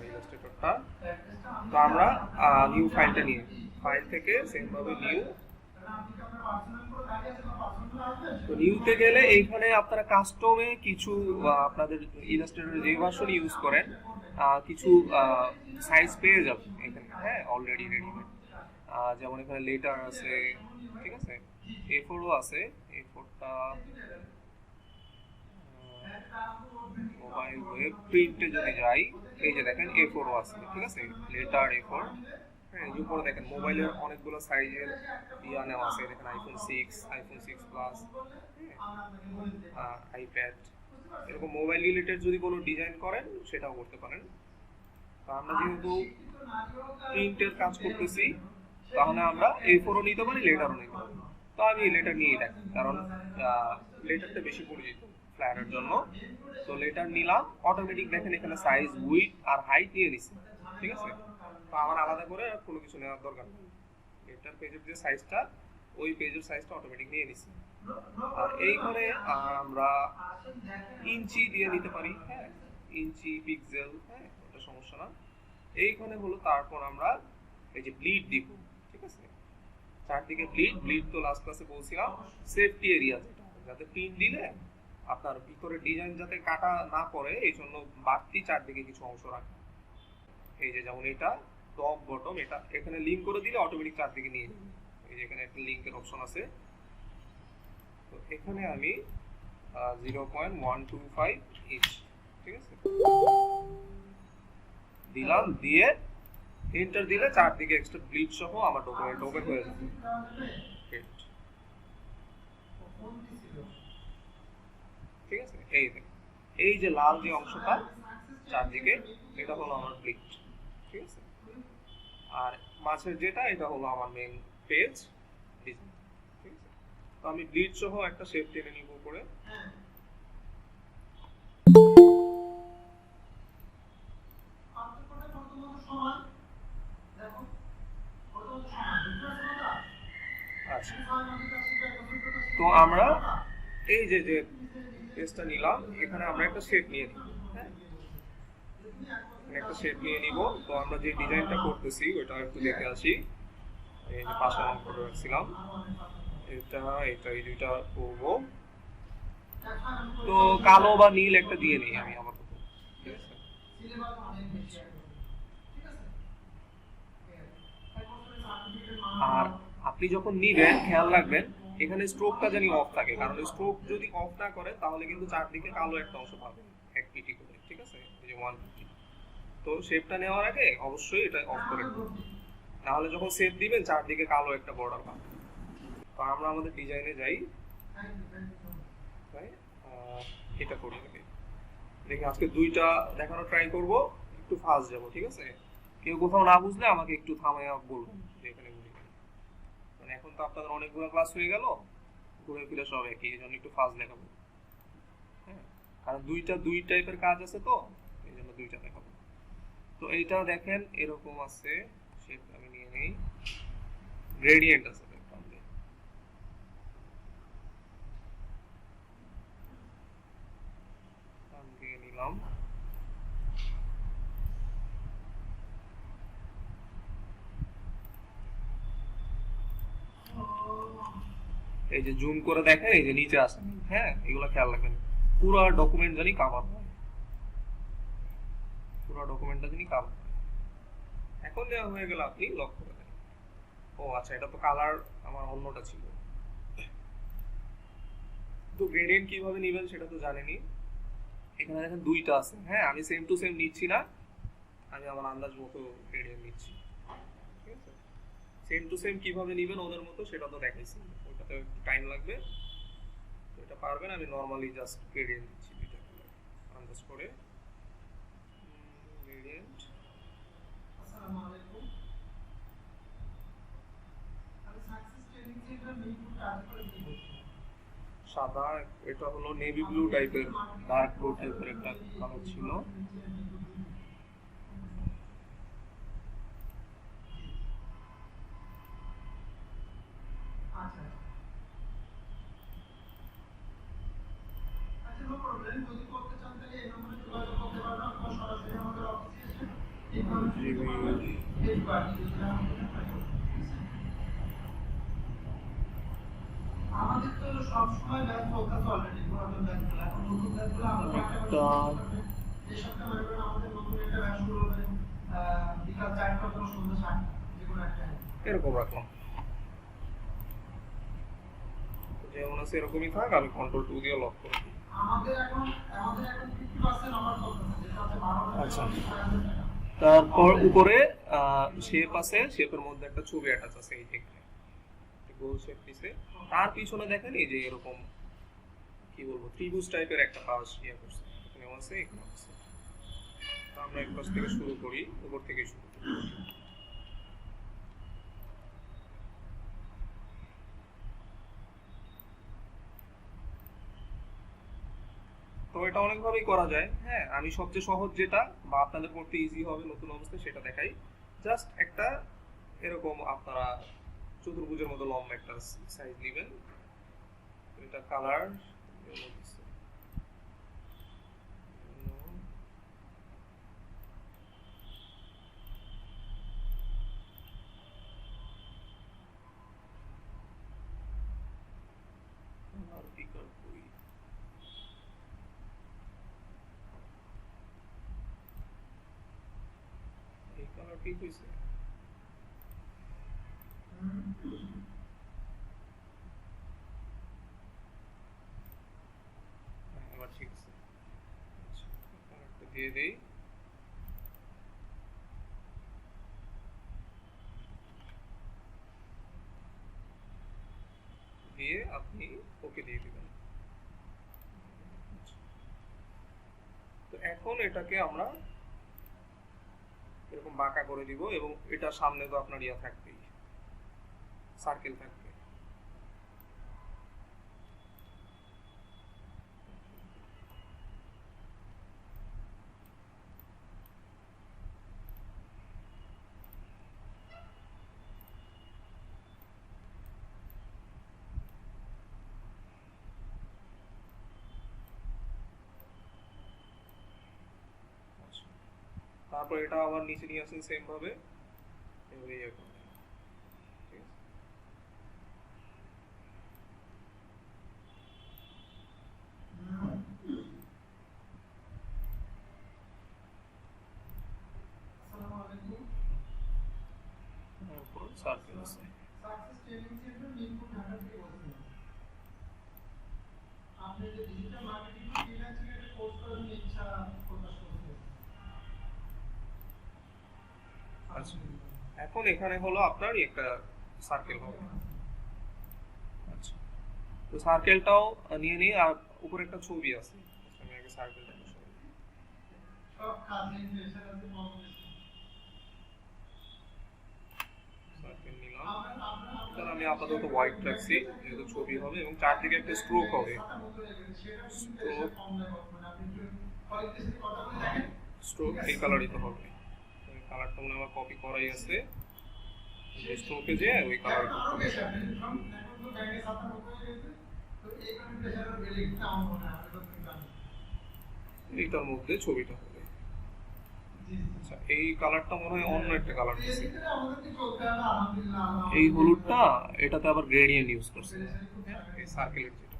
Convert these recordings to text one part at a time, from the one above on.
ইলাস্ট্রেটরটা। তো আমরা নিউ ফাইলটা নিয়ে ফাইল থেকে সেম ভাবে নিউ, তো নিউতে গেলে এইখানে আপনারা কাস্টমে কিছু আপনাদের ইলাস্ট্রেটর যে ভার্সন ইউজ করেন কিছু সাইজ পেয়ে যাবেন এখানে, হ্যাঁ অলরেডি রেডিমেড। যেমন এখানে লেটার আছে, ঠিক আছে, A4ও আছে। A4টা মোবাইল ওয়েব প্রিন্টে যদি যাই, এই যে দেখেন A4ও আছে, ঠিক আছে, লেটার A4। হ্যাঁ, এই উপরে দেখেন মোবাইলের অনেকগুলো সাইজের নেওয়া আছে, দেখেন iPhone 6, iPhone 6 প্লাস, আইপ্যাড, এরকম মোবাইল রিলেটেড যদি কোনো ডিজাইন করেন সেটাও করতে পারেন। তো আমরা যেহেতু প্রিন্টের কাজ করতেছি, তাহলে আমরা A4ও নিতে পারি, লেটারও নিতে পারি। তো আমি লেটার নিয়ে দেখি, কারণ লেটারটা বেশি পরিচিত ফ্ল্যাটের জন্য। তো লেটার নিলাম, অটোমেটিক দেখেন এখানে সাইজ, উইডথ আর হাইট নিয়ে নিছে, ঠিক আছে। তো আমার আলাদা করে কোনো কিছু নেওয়ার দরকার নেই, লেটার পেজের যে সাইজটা, ওই পেজের সাইজটা অটোমেটিক নিয়ে নিছে। আর এইখানে আমরা ইঞ্চি দিয়ে নিতে পারি, হ্যাঁ ইঞ্চি, পিক্সেল, হ্যাঁ ওটা সমস্যা না। এইখানে হলো তারপর আমরা এই যে ব্লিড দিব, ঠিক আছে, চারদিকে ব্লিড তো লাস্ট ক্লাসে বলছিলাম সেফটি এরিয়া, যেটা যাতে পিন দিলে আপনার ভিতরে ডিজাইন যাতে কাটা না পড়ে, এই জন্য বাড়তি চারদিকে কিছু অংশ রাখা। এই যে যেমন এটা টপ বটম, এটা এখানে লিংক করে দিলে অটোমেটিক চারদিকে নিয়ে যাবে। এই যে এখানে একটা লিংকের অপশন আছে, তো এখানে আমি 0.125 ইঞ্চ, ঠিক আছে দিলাম, দিয়ে এন্টার দিলে চারদিকে এক্সট্রা ব্লিড সহ আমার ডকুমেন্ট ওপেন হয়ে যাবে। ঠিক আছে, এই যে লাল যে অংশটা চারদিকে, এটা হলো আমার ব্লিড, ঠিক আছে। আর মাঝের যেটা, এটা হলো আমার মেইন পেজ ডিজাইন, ঠিক আছে। তো আমি ব্লিড সহ একটা শেপ টেনে নিব উপরে। আচ্ছা, তো আমরা এই যে যে পেজটা নিলাম, এখানে আমরা একটা শেপ নিয়ে নিব, হ্যাঁ একটা শেপ নিয়ে নিব। তো আমরা যে ডিজাইনটা করতেছি ওটা একটু দেখে আসি। এই যে পাশে অন করে রাখছিলাম, এটা এই দুইটা করব। তো কালো বা নীল একটা দিয়ে নিই আমি আমার, ঠিক আছে। আর আপনি যখন নিবেন খেয়াল রাখবেন এখানে স্ট্রোকটা জানি অফ থাকে, কারণ স্ট্রোক যদি অফ না করে তাহলে কিন্তু চারদিকে কালো একটা অংশ পাবেন এক পিটি করে, ঠিক আছে, এই যে 150। তো শেপটা নেওয়ার আগে অবশ্যই এটা অফ করে দিবেন, নাহলে যখন শেপ দিবেন চারদিকে কালো একটা বর্ডার পাবেন। তো আমরা আমাদের ডিজাইনে যাই, এটা করি দেখি আজকে দুইটা দেখানো ট্রাই করব, একটু ফাস্ট যাব, ঠিক আছে। কেউ কোথাও না বুঝলে আমাকে একটু থামাইয়া বলবেন যে এখানে বুঝি, মানে এখন তো আপনাদের অনেকগুলো ক্লাস হয়ে গেল, ঘুরে ফিরে সব একই, এই জন্য একটু ফাস্ট দেখাবো, হ্যাঁ কারণ দুই টাইপের কাজ আছে, তো এই জন্য দুইটা দেখাবো। তো এইটা দেখেন এরকম আছে, শেপ আমি নিয়ে নেই, গ্রেডিয়েন্ট আছে নিলাম। এই যে জুম করে দেখেন, এই যে নিচে আছে, হ্যাঁ এগুলো খেয়াল রাখবেন, পুরো ডকুমেন্ট জানি কভার হয়, পুরো ডকুমেন্টটা জানি কভার হয়। এখন দেওয়া হয়ে গেল, আপনি লক করে দেন। ও আচ্ছা, এটা তো কালার আমার অন্যটা ছিল। তো গ্রেডিয়েন্ট কিভাবে নেবেন সেটা তো জানেনই, এখানে দেখেন দুইটা আছে, হ্যাঁ আমি সেম টু সেম নিচ্ছি না, আমি আমার আন্দাজ মতো গ্রেডিয়েন্ট নিচ্ছি, ঠিক আছে। সেম টু সেম কিভাবে নেবেন ওদের মতো সেটা তো দেখাইছি, ওটাতে একটু টাইম লাগবে, তো এটা পারবেন। আমি নরমালি জাস্ট গ্রেডিয়েন্ট দিচ্ছি দুইটা কালার আন্দাজ করে। গ্রেডিয়েন্ট, আসসালামু আলাইকুম, আমি সাকসেস ট্রেনিং সেন্টার মিরপুর কাজ করে কি বলছি, সাদা, এটা হলো নেভি ব্লু টাইপের, ডার্ক ব্লু টাইপের একটা কালার ছিল। আমাদের তো সব সময় ব্যাচ চলতেছে অলরেডি পুরাতন ব্যাচগুলো এখন নতুন ব্যাচগুলো আমরা এই সপ্তাহে মনে করেন আমাদের নতুন একটা ব্যাচ শুরু হবে বিকাল 4টা থেকে সন্ধ্যা 7টা যে কোনো একটা এরকম রাখলাম, যেমন আছে এরকমই থাক, আমি কন্ট্রোল 2 দিয়ে লক করে দিই। আমাদের এখন 50% অফার চলতেছে যেটা হচ্ছে 12,000 আচ্ছা, টাকা। তারপর উপরে শেপ আছে, শেপের মধ্যে একটা ছবি অ্যাটাচ আছে, এই যে গোল শেপ দিছে। তার পিছনে দেখেন এই যে এরকম কি বলবো ত্রিভুজ টাইপের একটা পাশ ইয়ে করছে, এখানেও আছে এখানেও আছে। তো আমরা এক পাশ থেকে শুরু করি, উপর থেকে শুরু করি। তো এটা অনেকভাবেই করা যায়। হ্যাঁ, আমি সবচেয়ে সহজ যেটা বা আপনাদের পড়তে ইজি হবে নতুন অবস্থায় সেটা দেখাই। জাস্ট একটা এরকম আপনারা চতুর্ভুজের মতো লম্বা একটা সাইজ নেবেন, এটা কালার এই কালার ঠিক হয়েছে। এবার ঠিক আছে, আচ্ছা কালারটা দিয়ে দেই। দিয়ে আপনি ওকে দিয়ে দিবেন। তো এখন এটাকে আমরা এরকম বাঁকা করে দিব এবং এটা সামনে তো আপনার ইয়া থাকবেই, সার্কেল থাকবে। তারপর এটা আবার নিচে নিয়ে আসেন সেম ভাবে, এবারে ইয়ে করবেন। ঠিক আছে, আসসালামু আলাইকুম। তারপর সার্কেল আছে। Success training centre Mirpur Dhaka থেকে বলছি। আপনি যে ডিজিটাল মার্কেটিং ফ্রিল্যান্সিং এর কোর্স করার জন্য ইচ্ছা প্রকাশ করেছেন। আচ্ছা, এখন এখানে হলো আপনার একটা সার্কেল হবে। আচ্ছা, তো সার্কেলটাও নিয়ে নিই, আর উপরে একটা ছবি আছে, আমি আগে সার্কেলটা বসাই। সব কাজে প্রেশার আছে কম বেশি। সার্কেল নিলাম, এখানে আমি আপাতত হোয়াইট রাখছি যেহেতু ছবি হবে, এবং চারদিকে একটা স্ট্রোক হবে। স্ট্রোক, স্ট্রোক এই কালারই তো হবে। কালারটা মনে আমার কপি করাই আছে, স্ট্রোকে যে ওই কালার এইটার মধ্যে ছবিটা হবে। আচ্ছা, এই কালারটা মনে হয় অন্য একটা কালার দিচ্ছে, এই হলুদটা, এটাতে আবার গ্রেডিয়েন্ট ইউজ করছে এই সার্কেলের, যেটা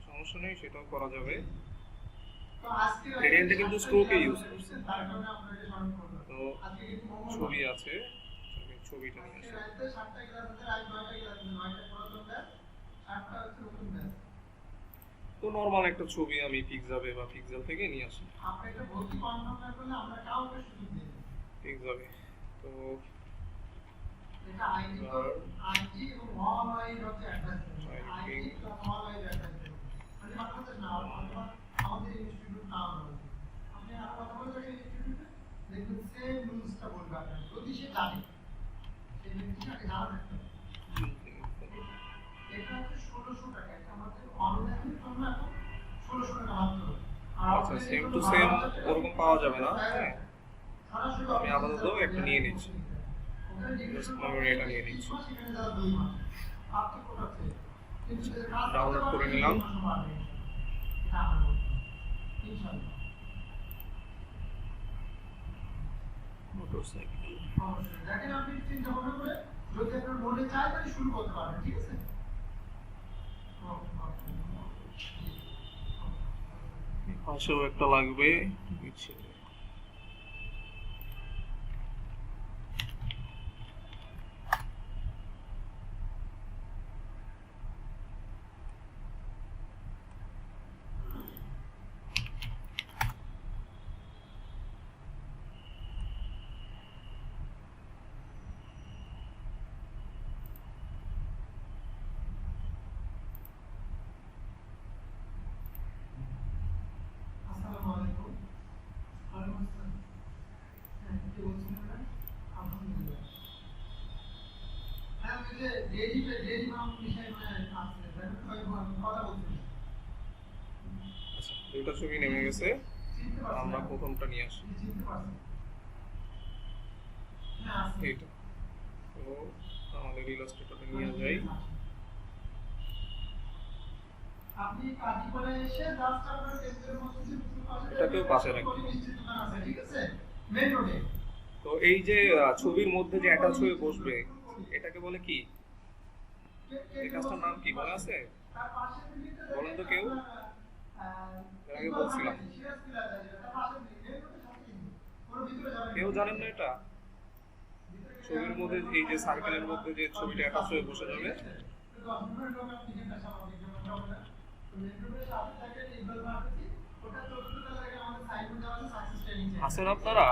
সমস্যা নেই সেটাও করা যাবে। গ্রেডিয়েন্টে কিন্তু স্ট্রোকে ইউজ করছে। তো ছবি আছে, ছবিটা নিয়ে আসে। তো নরমাল একটা ছবি আমি পিক্সাবে বা পিক্সেল থেকে নিয়ে আসি। পিক্সাবে তো আচ্ছা, সেম টু সেম ওরকম পাওয়া যাবে না। হ্যাঁ, আমি আপাতত একটা নিয়ে নিচ্ছি, এটা নিয়ে নিচ্ছি, ডাউনলোড করে নিলাম। সাইকেল। অবশ্যই দেখেন আপনি চিন্তা ভাবনা করে যদি আপনার মনে চায় তাহলে শুরু করতে পারবেন, ঠিক আছে? পাশেও একটা লাগবে নিচে। আসসালামু আলাইকুম। ওয়ালাইকুম আসসালাম। হ্যাঁ, কি বলছেন আপনারা? আলহামদুলিল্লাহ। হ্যাঁ, ওই যে ডেইরি ফার্ম বিষয়ে আছে, কথা বলছিলেন। আচ্ছা, দুইটা ছবি নেমে গেছে, চিনতে পারছেন? আমরা প্রথমটা নিয়ে আসি। চিনতে পারছেন? হ্যাঁ, আছে। এইটা তো আমাদের ইলাস্ট্রেটরে নিয়ে যাই। আপনি কাটি করে এসে জাস্ট আপনার টেবিলের মধ্যে যে পাশে এটাকেও পাশে রাখি। মিষ্টির দোকান আছে, ঠিক আছে? মেইন রোডে। তো এই যে ছবির মধ্যে যে অ্যাটাচ হয়ে বসবে এটাকে বলে কি? এই কাজটার নাম কি মনে আছে? তার পাশে বিল্ডিংটা বলেন তো কেউ? এর আগে বলছিলাম। সিরাজ প্লাজা যেটা, তার পাশে বিল্ডিং, মেইন রোডে সামনে। ওর ভিতরে যাবেন। কেউ জানেন না এটা? ছবির মধ্যে এই যে সার্কেলের মধ্যে যে ছবিটা অ্যাটাচ হয়ে বসে যাবে, আছেন আপনারা?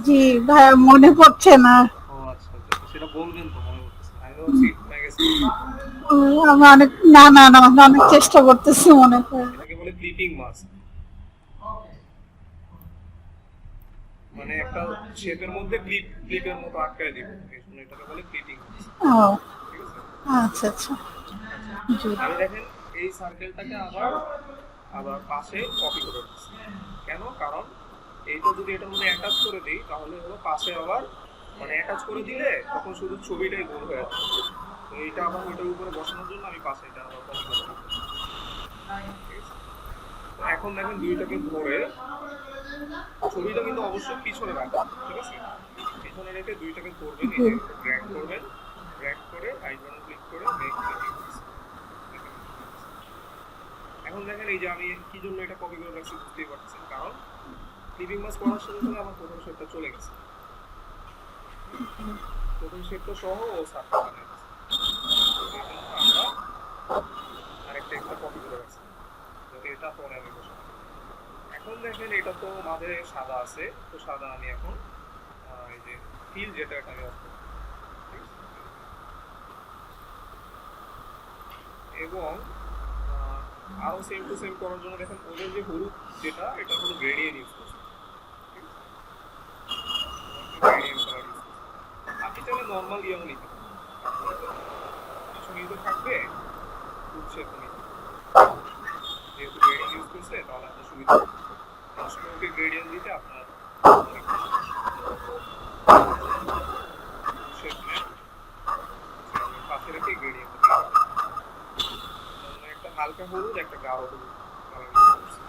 জি ভাইয়া, মনে পড়ছে না। ও আচ্ছা আচ্ছা, তো সেটা বলবেন তো, মনে হচ্ছে আমি ভাবছি ভুলে গেছি। আমি অনেক না আমি অনেক চেষ্টা করতেছি মনে করে। এটাকে বলে ক্লিপিং মাস্ক। মানে একটা শেপের মধ্যে ক্লিপের মতো আটকায় দিব, এই জন্য এটাকে বলে ক্লিপিং মাস্ক। ও ঠিক আছে? আচ্ছা আচ্ছা। জি আমি দেখেন এই সার্কেলটাকে আবার পাশে কপি করে দিচ্ছি। কেন? কারণ এইটা যদি এটার মধ্যে অ্যাটাচ করে দিই তাহলে হলো পাশে আবার মানে অ্যাটাচ করে দিলে তখন শুধু ছবিটাই গোল হয়ে যাবে। তো এইটা আবার ওইটার উপরে বসানোর জন্য আমি পাশে এটা আবার কপি করে দিচ্ছি। ঠিক আছে? তো এখন দেখেন দুইটাকে ধরে ছবিটা কিন্তু অবশ্যই পিছনে রাখবেন। ঠিক আছে? পিছনে রেখে দুইটাকে ধরবেন, এই যে ড্র্যাগ করবেন, ড্র্যাগ করে রাইট বাটন ক্লিক করে মেক ক্লিপিং মাস্ক। এখন দেখেন এই যে আমি কি জন্য এটা কপি করে রাখছি বুঝতেই পারছেন, কারণ ক্লিপিং মাস্ক করার সাথে সাথে আমার প্রথম শেপটা চলে গেছে। প্রথম শেপটা সহ ও সার্কেল বানিয়ে গেছে। এই জন্য আমরা আরেকটা এক্সট্রা কপি করে রাখছি, যাতে এটা পরে আমি বসাবো। এখন দেখেন এটা তো মাঝে সাদা আছে, তো সাদা আমি এখন এই যে ফিল যেটা এটা আমি অফ করব। ঠিক আছে? এবং আরো সেম টু সেম করার জন্য দেখেন ওদের যে হলুদ যেটা, এটা হলো গ্রেডিয়েন্ট ইউজ করছে। ঠিক আছে? গ্রেডিয়েন্ট কালার ইউজ করছে। আপনি চাইলে নর্মাল ইয়েও নিতে পারেন, কিছু নিতে থাকবে খুব সেরকম নিতে পারেন। যেহেতু গ্রেডিয়েন্ট ইউজ করছে তাহলে আপনার সুবিধা হবে। স্ট্রোকে গ্রেডিয়েন্ট দিতে আপনার অনেক শেপ নেন, পাশে রেখে গ্রেডিয়েন্ট একটা হালকা হলুদ একটা গাঢ় হলুদ কালার ইউজ করছে।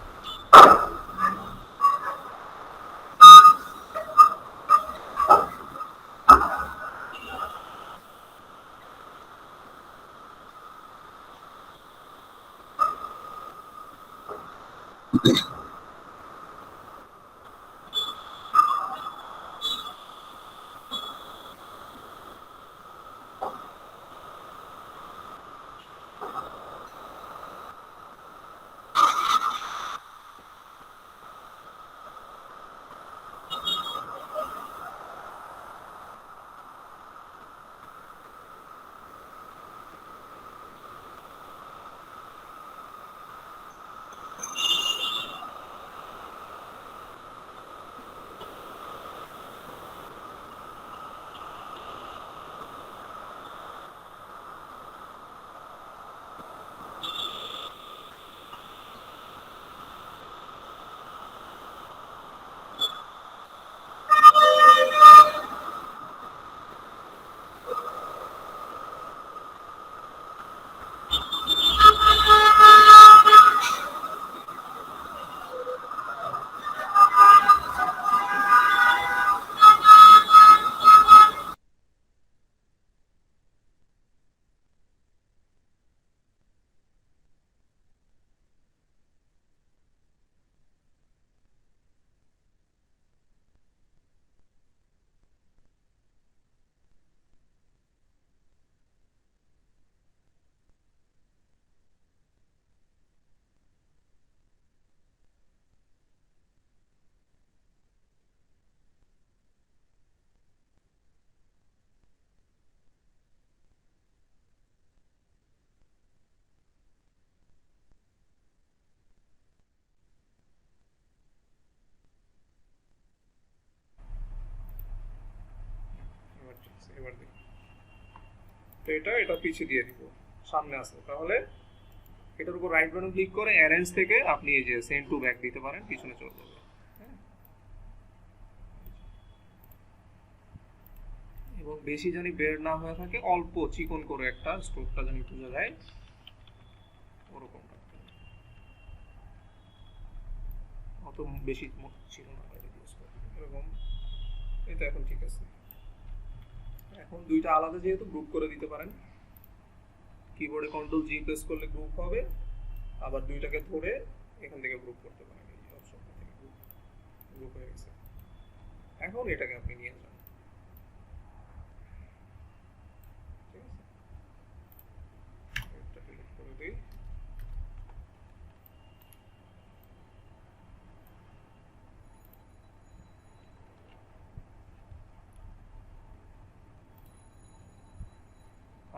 আছে, এবার দেখি। তো এটা পিছিয়ে দিয়ে দিব, সামনে আছে। তাহলে এটার উপর রাইট বাটন ক্লিক করে অ্যারেঞ্জ থেকে আপনি এই যে সেন্ড টু ব্যাক দিতে পারেন, পিছনে চলে যাবে। হ্যাঁ, এবং বেশি জানি বের না হয়ে থাকে, অল্প চিকন করে একটা স্ট্রোকটা জানি বোঝা যায় ওরকম রাখতে হবে। অত বেশি ছিল না এরকম। এটা এখন ঠিক আছে। এখন দুইটা আলাদা যেহেতু গ্রুপ করে দিতে পারেন, কিবোর্ডে কন্ট্রোল জি প্রেস করলে গ্রুপ হবে, আবার দুইটাকে ধরে এখান থেকে গ্রুপ করতে পারেন, এই অপশনটা থেকে গ্রুপ হয়ে গেছে। এখন এটাকে আপনি নিয়ে যান, ঠিক আছে? এটা ডিলিট করে দিই।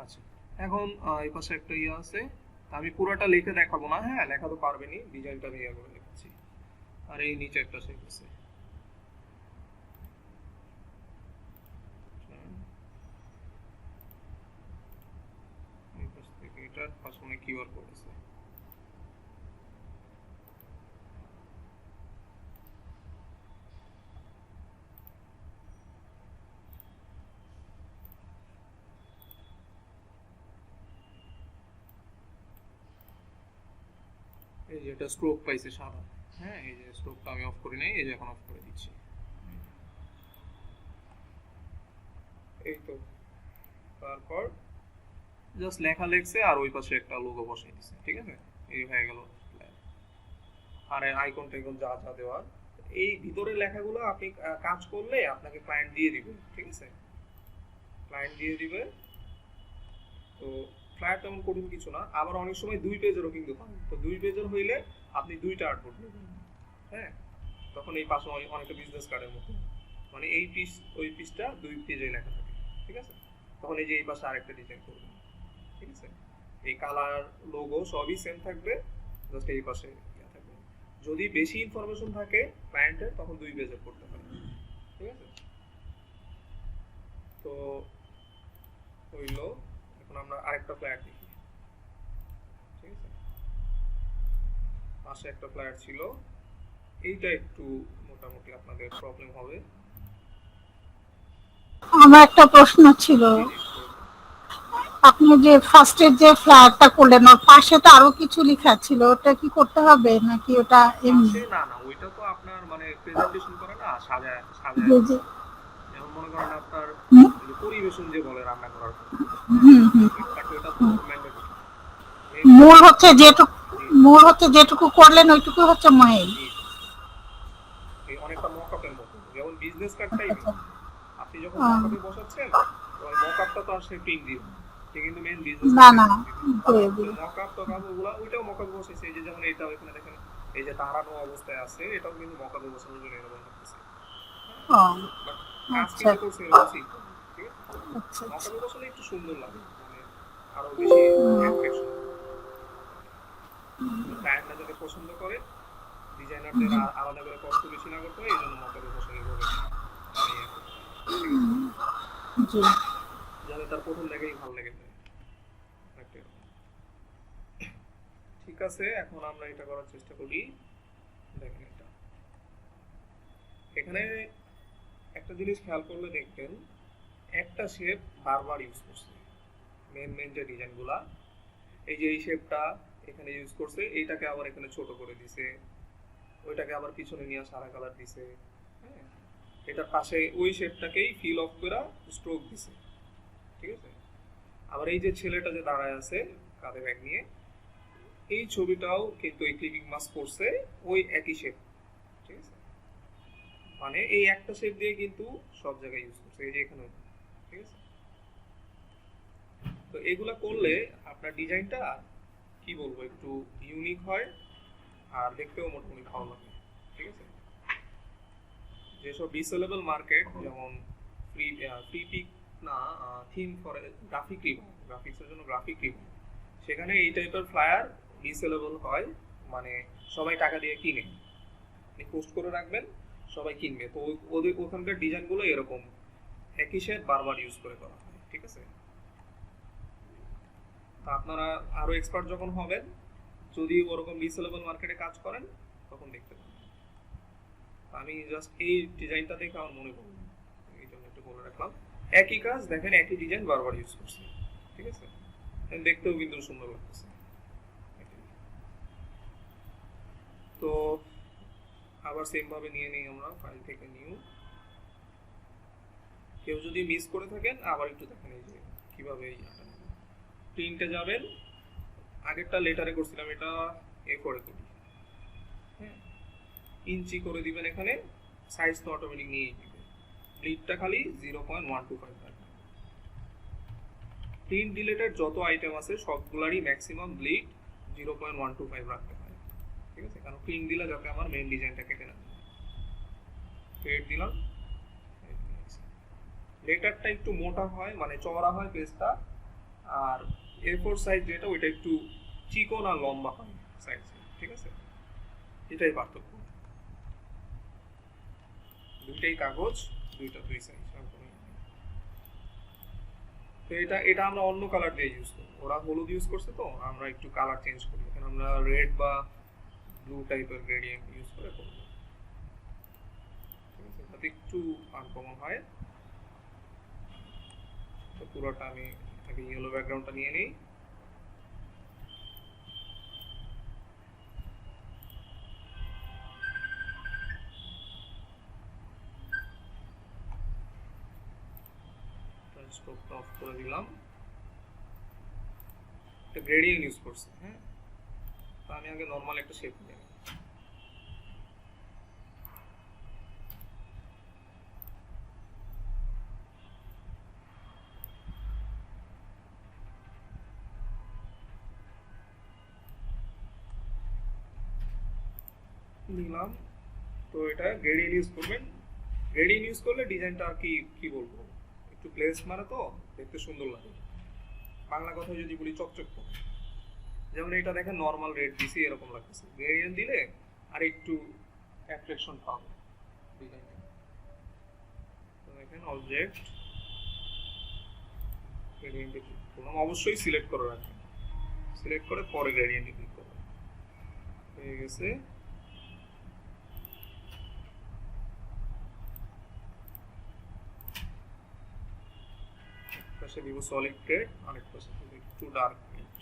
আচ্ছা, এখন এই পাশে একটা ইয়ে আছে, আমি পুরোটা লিখে দেখাবো না। হ্যাঁ, লেখা তো পারবেনই, ডিজাইনটা আমি ইয়ে করে লিখেছি। আর এই নিচে একটা শেপ আছে, এই পাশ থেকে এটার পাশে কিউআর কোড আছে। এই যে এটা স্ট্রোক পাইছে সাদা। হ্যাঁ, এই যে স্ট্রোকটা আমি অফ করে নেই, এই যে এখন অফ করে দিচ্ছি। এই তো, তারপর জাস্ট লেখা লিখছে আর ওই পাশে একটা লোগো বসাই দিছে, ঠিক আছে? এই হয়ে গেল। আর আইকন টাইকন যা যা দেওয়ার, এই ভিতরে লেখাগুলো আপনি কাজ করলে আপনাকে ক্লায়েন্ট দিয়ে দিবে, ঠিক আছে? ক্লায়েন্ট দিয়ে দিবে। তো ক্লায়েন্ট তেমন কঠিন কিছু না। আবার অনেক সময় 2 পেজেরও কিন্তু হয়। তো 2 পেজের হইলে আপনি 2টা আর্টবোর্ড নেবেন। হ্যাঁ, তখন এই পাশে অনেকটা বিজনেস কার্ডের মতো, মানে এই পিস ওই পিসটা 2 পেজে লেখা থাকে, ঠিক আছে? তখন এই যে এই পাশে আরেকটা ডিজাইন করবেন, ঠিক আছে? এই কালার লোগো সবই সেম থাকবে, জাস্ট এই পাশে ইয়া থাকবে। যদি বেশি ইনফরমেশন থাকে ক্লায়েন্টের, তখন 2 পেজে করতে পারেন, ঠিক আছে? তো হইলো। এখন আমরা আরেকটা ফ্ল্যাট দেখি, ঠিক আছে? পাশে একটা ফ্ল্যাট ছিল, এইটা একটু মোটামুটি আপনাদের প্রবলেম হবে। আমার একটা প্রশ্ন ছিল, আপনি যে ফার্স্টের যে ফ্ল্যাটটা করলেন ওর পাশে তো আরো কিছু লেখা ছিল, ওটা কি করতে হবে নাকি ওটা এমনি? পাশে না, ওইটা তো আপনার মানে প্রেজেন্টেশন করে না, সাজায় সাজায়। যে যে যেমন মনে করেন আপনার হুম যে পরিবেশন যে বলে রান্না করার পর, হুম হুম। এটা তো ম্যান্ডেটরি। মূল হচ্ছে যেটুকু করলেন ওইটুকু হচ্ছে মেইন। এই অনেকটা মকআপের মতো, যেমন বিজনেস কার্ড টাইপের। আপনি যখন আহ, মকআপে বসাচ্ছেন, ওই মকআপটা তো আর সে প্রিন্ট দিবে, সে কিন্তু মেইন বিজনেস না কার্ড না দিবে। মকআপ তো কাগজগুলো ওইটাও মকআপে বসেছে। এই যে যেমন এটাও এখানে দেখেন, এই যে দাঁড়ানো অবস্থায় আছে, এটাও কিন্তু মকআপে বসানোর জন্য এরকম করতেছে। ও কাজ আচ্ছা কিন্তু করছে এরকম সিম্পল, ঠিক আছে? আচ্ছা আচ্ছা। মকআপে বসালে একটু সুন্দর লাগে, মানে আরো বেশি অ্যাট্রাকশন। ক্লায়েন্টরা যাতে পছন্দ করে, ডিজাইনারদের আলাদা করে কষ্ট বেশি না করতে হয়, এই জন্য মকআপে বসানো হবে। জি যাতে তার প্রথম দেখেই ভালো লেগে যায়। ঠিক আছে, এখন আমরা এটা করার চেষ্টা করি। দেখেন, এটা এখানে একটা জিনিস খেয়াল করলে দেখবেন, একটা শেপ বারবার ইউজ করছে। মেন যে ডিজাইনগুলা, এই যে এই শেপটা এখানে ইউজ করছে, এইটাকে আবার এখানে ছোট করে দিছে, ওইটাকে আবার পিছনে নিয়ে সাদা কালার দিছে। হ্যাঁ, এটার পাশে ওই শেপটাকেই ফিল অফ করে স্ট্রোক দিছে, ঠিক আছে? আবার এই যে ছেলেটা যে দাঁড়ায় আছে কাঁধে ব্যাগ নিয়ে, এই ছবিটাও কিন্তু এই ক্লিপিং মাস্ক করছে ওই একই শেপ, ঠিক আছে? মানে এই একটা শেপ দিয়ে কিন্তু সব জায়গায় ইউজ করছে, এই যে এখানে, ঠিক আছে? তো এগুলা করলে আপনার ডিজাইনটা কি বলবো, একটু ইউনিক হয় আর দেখতেও মোটামুটি ভালো লাগে, ঠিক আছে? যেসব রিসেলেবল মার্কেট, যেমন ফ্রি পিক না, থিম ফর গ্রাফিক রিভার, গ্রাফিক্সের জন্য গ্রাফিক রিভার, সেখানে এই টাইপের ফ্লায়ার রিসেলেবল হয়, মানে সবাই টাকা দিয়ে কিনে, আপনি পোস্ট করে রাখবেন, সবাই কিনবে। তো ওদের ওখানকার ডিজাইনগুলো এরকম একই শেড বারবার ইউজ করে করা হয়, ঠিক আছে? তা আপনারা আরো এক্সপার্ট যখন হবেন, যদি ওরকম রিসেলেবল মার্কেটে কাজ করেন তখন দেখতে পাবেন। আমি জাস্ট এই ডিজাইনটা দেখে আমার মনে পড়ল, এই জন্য একটু বলে রাখলাম। একই কাজ দেখেন, একই ডিজাইন বারবার ইউজ করছে, ঠিক আছে? দেখতেও কিন্তু সুন্দর লাগতেছে। তো আবার সেম ভাবে নিয়ে নিই আমরা ফাইল থেকে নিউ। কেউ যদি মিস করে থাকেন আবার একটু দেখেন এই যে কিভাবে প্রিন্টে যাবেন। আগেরটা লেটারে করছিলাম, এটা A4 এ করি, হ্যাঁ। ইঞ্চি করে দিবেন এখানে, সাইজ তো অটোমেটিক নিয়েই দিবে। ব্লিডটা খালি 0.125 রাখবেন। প্রিন্ট রিলেটেড যত আইটেম আছে সবগুলারই ম্যাক্সিমাম ব্লিড 0.125 রাখতে হয়, ঠিক আছে? কারণ প্রিন্ট দিলে যাতে আমার মেইন ডিজাইনটা কেটে না যায়। পেড দিলাম। লেটারটা একটু মোটা হয়, মানে চওড়া হয় পেজটা, আর A4 সাইজ যেটা ওইটা একটু চিকন আর লম্বা হয় সাইজ, ঠিক আছে? এটাই পার্থক্য। দুইটাই কাগজ, দুইটা দুই সাইজ। তো এটা আমরা অন্য কালার দিয়ে ইউজ করব। ওরা হলুদ ইউজ করছে, তো আমরা একটু কালার চেঞ্জ করি। এখানে আমরা রেড বা ব্লু টাইপের গ্রেডিয়েন্ট ইউজ করে করব, ঠিক আছে? যাতে একটু আনকমন হয়। তো পুরোটা আমি আগে ইয়েলো ব্যাকগ্রাউন্ডটা নিয়ে নিই। স্টোভটা অফ করে দিলাম। একটা গ্রেডিয়েন্ট ইউজ করছি, হ্যাঁ। তো আমি আগে নরমাল একটা শেপ নিয়ে নিলাম। তো এটা গ্রেডিয়েন্ট ইউজ করবেন। গ্রেডিয়েন্ট ইউজ করলে ডিজাইনটা আর কি বলবো, একটু প্লেস মানে তো দেখতে সুন্দর লাগে। বাংলা কথায় যদি বলি চকচক করে। যেমন এটা দেখেন নরমাল রেড দিছি, এরকম লাগতেছে। গ্রেডিয়েন্ট দিলে আর একটু অ্যাট্রাকশন পাবে ডিজাইনটা। তো দেখেন অবজেক্ট গ্রেডিয়েন্টে ক্লিক করলাম। অবশ্যই সিলেক্ট করে রাখবেন, সিলেক্ট করে পরে গ্রেডিয়েন্টে ক্লিক করবেন। হয়ে গেছে। পাশে দিব সলিড গ্রেড, আরেক পাশে দিব একটু ডার্ক গ্রেড।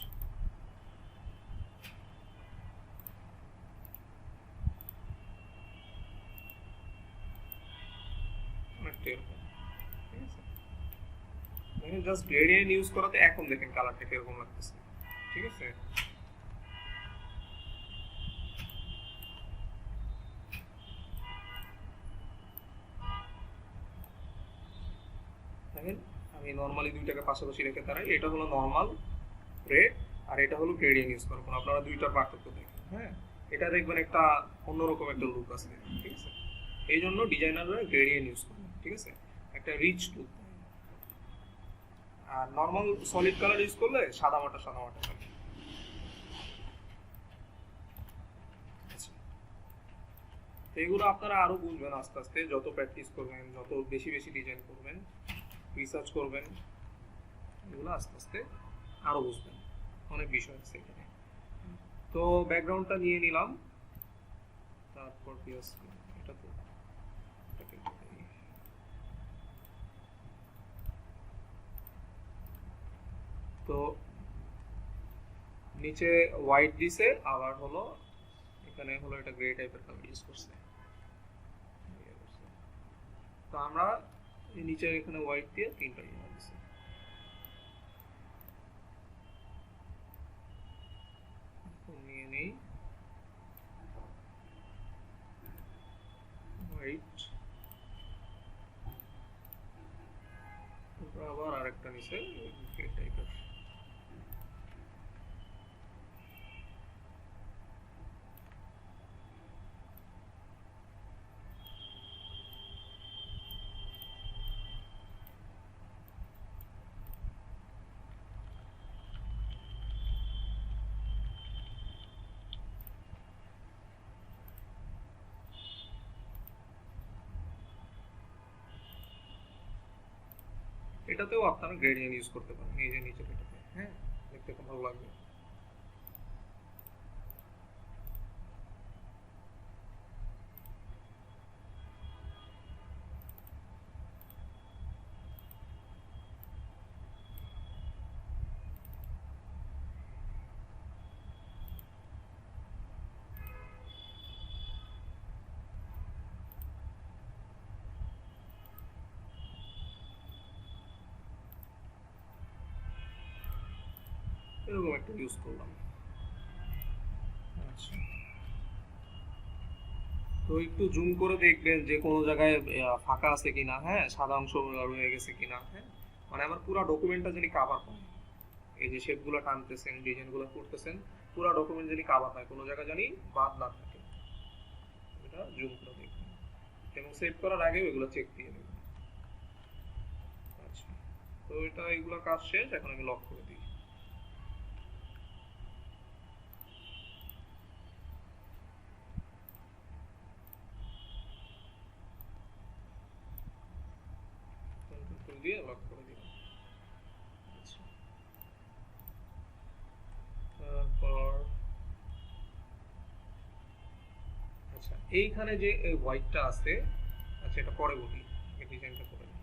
অনেকটা এরকম, ঠিক আছে? দেখেন জাস্ট গ্রেডিয়েন্ট ইউজ করাতে এখন দেখেন কালারটা কিরকম লাগতেছে, ঠিক আছে? দেখেন আমি নরমালি দুইটাকে পাশাপাশি রেখে দাঁড়াই। এটা হলো নরমাল রেড আর এটা হলো গ্রেডিয়েন্ট ইউজ করবেন। আপনারা দুইটার পার্থক্য দেখেন, হ্যাঁ। এটা দেখবেন একটা অন্যরকম একটা লুক আছে, ঠিক আছে? এই জন্য ডিজাইনাররা গ্রেডিয়েন্ট ইউজ করেন, ঠিক আছে? একটা রিচ লুক। আর নরমাল সলিড কালার ইউজ করলে সাদা মাটা থাকে। তো এগুলো আপনারা আরো বুঝবেন আস্তে আস্তে, যত প্র্যাকটিস করবেন, যত বেশি বেশি ডিজাইন করবেন, রিসার্চ করবেন, এগুলো আস্তে আস্তে আরো বুঝবেন। অনেক বিষয় আছে এখানে। তো ব্যাকগ্রাউন্ডটা নিয়ে নিলাম, তারপর পিএস এটা তো তো নিচে হোয়াইট দিছে, আবার হলো এখানে হলো এটা গ্রে টাইপের কালার ইউজ করছে। তো আমরা নিচে এখানে হোয়াইট দিয়ে তিনটা ইয়ে দিছি। নিয়ে নেই হোয়াইট, আবার আরেকটা নিচে গ্রে টাইপের। এটাতেও আপনারা গ্রেডিয়েন্ট ইউজ করতে পারেন, এই যে নিচে এটাতে, হ্যাঁ, দেখতে খুব ভালো লাগবে। এরকম একটা ইউজ করলাম। আচ্ছা, তো একটু জুম করে দেখবেন যে কোনো জায়গায় ফাঁকা আছে কিনা, হ্যাঁ, সাদা অংশ রয়ে গেছে কিনা, হ্যাঁ, মানে আমার পুরো ডকুমেন্টটা যদি কাভার পায়, এই যে শেপগুলো টানতেছেন, ডিজাইনগুলো করতেছেন, পুরো ডকুমেন্ট যদি কাভার পায়, কোনো জায়গা জানি বাদ না থাকে, এটা জুম করে দেখবেন এবং সেভ করার আগে এগুলো চেক দিয়ে নেবেন। আচ্ছা, তো এটা এগুলো কাজ শেষ, এখন আমি লক করে দিই। কন্ট্রোল দিয়ে লক করে দিলাম। আচ্ছা, তারপর আচ্ছা, এইখানে যে হোয়াইটটা আছে, আচ্ছা এটা পরে বলি, এই ডিজাইনটা করে নিই।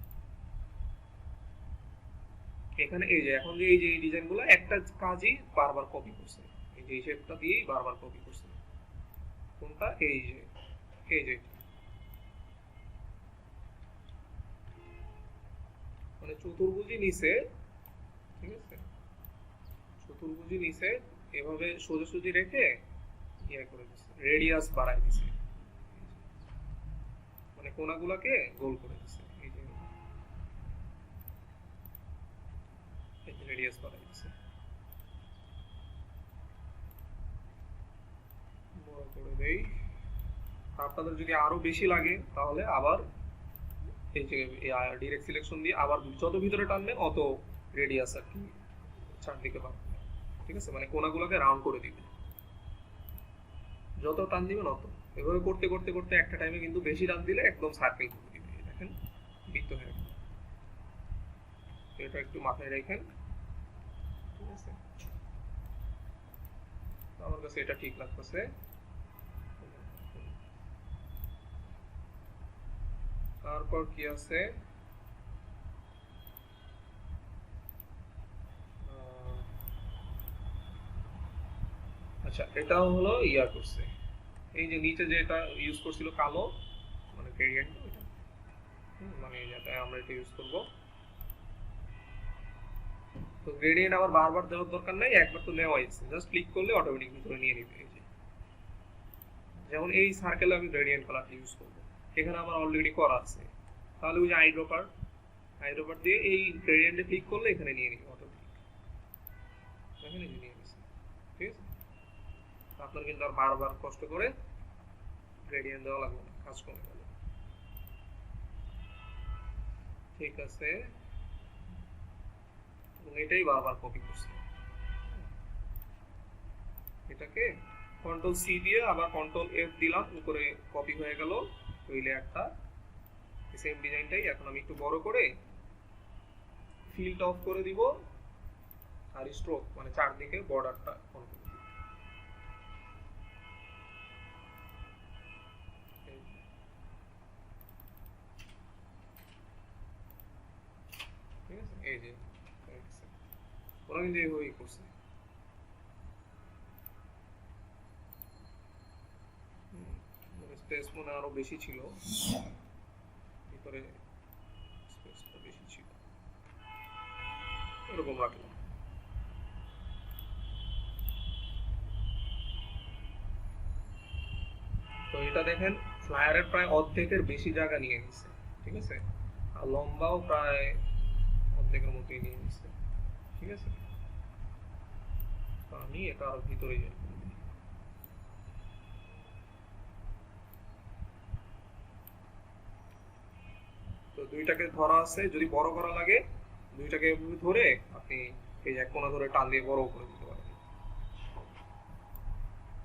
এখানে এই যে এখন যে এই ডিজাইনগুলো একটা কাজই বারবার কপি করছে, এই যে শেপটা দিয়েই বারবার কপি করছে। কোনটা? এই যে মানে চতুর্ভুজই নিচে, ঠিক আছে, চতুর্ভুজই নিচে এভাবে সোজাসুজি রেখে ইয়ে করে দিচ্ছে, রেডিয়াস বাড়াই দিছে, মানে কোণাগুলোকে গোল করে দিচ্ছে, এই যে রেডিয়াস বাড়াই দিচ্ছে। বড় করে দেই। আপনাদের যদি আরো বেশি লাগে তাহলে আবার এই যে ডিরেক্ট সিলেকশন দিয়ে আবার যত ভিতরে টানবেন অত রেডিয়াস আর কি চারদিকে বাড়বে, ঠিক আছে, মানে কোণাগুলোকে রাউন্ড করে দিবেন, যত টান দিবেন অত। এভাবে করতে করতে করতে একটা টাইমে কিন্তু বেশি টান দিলে একদম সার্কেল করে দিবে, দেখেন বৃত্ত হয়ে গেল। এটা একটু মাথায় রাখেন, ঠিক আছে, আমার কাছে এটা ঠিক লাগতেছে। তারপর কি আছে, আচ্ছা এটা হলো ইয়া করছে, এই যে নিচে যেটা ইউজ করছিল কালো, মানে গ্রেডিয়েন্ট, ওইটা মানে যেটা আমরা এটা ইউজ করব। তো গ্রেডিয়েন্ট আবার বারবার দেওয়ার দরকার নাই, একবার তো নেওয়া হয়েছে, জাস্ট ক্লিক করলে অটোমেটিক ভিতরে নিয়ে নিবে। এই যে যেমন এই সার্কেলে আমি গ্রেডিয়েন্ট কালারটা ইউজ করব, এখানে আমার অলরেডি করা আছে, তাহলে ওই যে আইড্রপার দিয়ে এই গ্রেডিয়েন্টে ক্লিক করলে এখানে নিয়ে নিবে অটোমেটিক, এখানে নিয়ে নিছে, ঠিক আছে। আপনার কিন্তু আর বারবার কষ্ট করে গ্রেডিয়েন্ট দেওয়া লাগবে না, কাজ কমে গেল, ঠিক আছে। এবং এটাই বারবার কপি করছে, এটাকে কন্ট্রোল সি দিয়ে আবার কন্ট্রোল এফ দিলাম, উপরে কপি হয়ে গেল ওই লেয়ারটা, সেম ডিজাইনটাই। এখন আমি একটু বড় করে ফিল্ড অফ করে দিব আর স্ট্রোক মানে চারদিকে বর্ডারটা অন করে দিব, ঠিক আছে। এই যে ওরা কিন্তু এইভাবেই করছে, স্পেস মনে আরো বেশি ছিল, ভিতরে স্পেসটা বেশি ছিল, এরকম রাখলাম। তো এটা দেখেন ফ্লায়ারের প্রায় অর্ধেকের বেশি জায়গা নিয়ে নিচ্ছে, ঠিক আছে, আর লম্বাও প্রায় অর্ধেকের মতোই নিয়ে নিচ্ছে, ঠিক আছে। তো আমি এটা আরো ভিতরে যাই, তো দুইটাকে ধরা আছে, যদি বড় করা লাগে দুইটাকে ধরে আপনি এই এক কোণা ধরে টান দিয়ে বড় করে দিতে পারেন,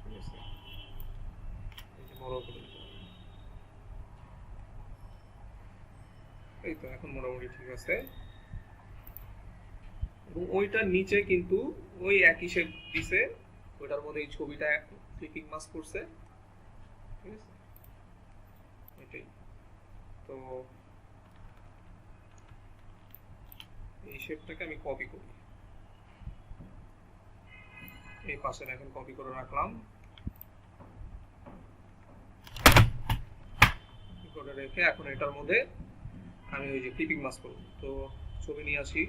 ঠিক আছে, এই যে বড় করে দিতে পারেন। এই তো এখন মোটামুটি ঠিক আছে। এবং ওইটার নিচে কিন্তু ওই একই শেপ দিছে, ওইটার মধ্যে এই ছবিটা ক্লিপিং মাস্ক করছে, ঠিক আছে? এটাই তো, এই শেপটাকে আমি কপি করি, এই পাশে এখন কপি করে রাখলাম, কপি করে রেখে এখন এটার মধ্যে আমি ওই যে ক্লিপিং মাস্ক করব। তো ছবি নিয়ে আসি,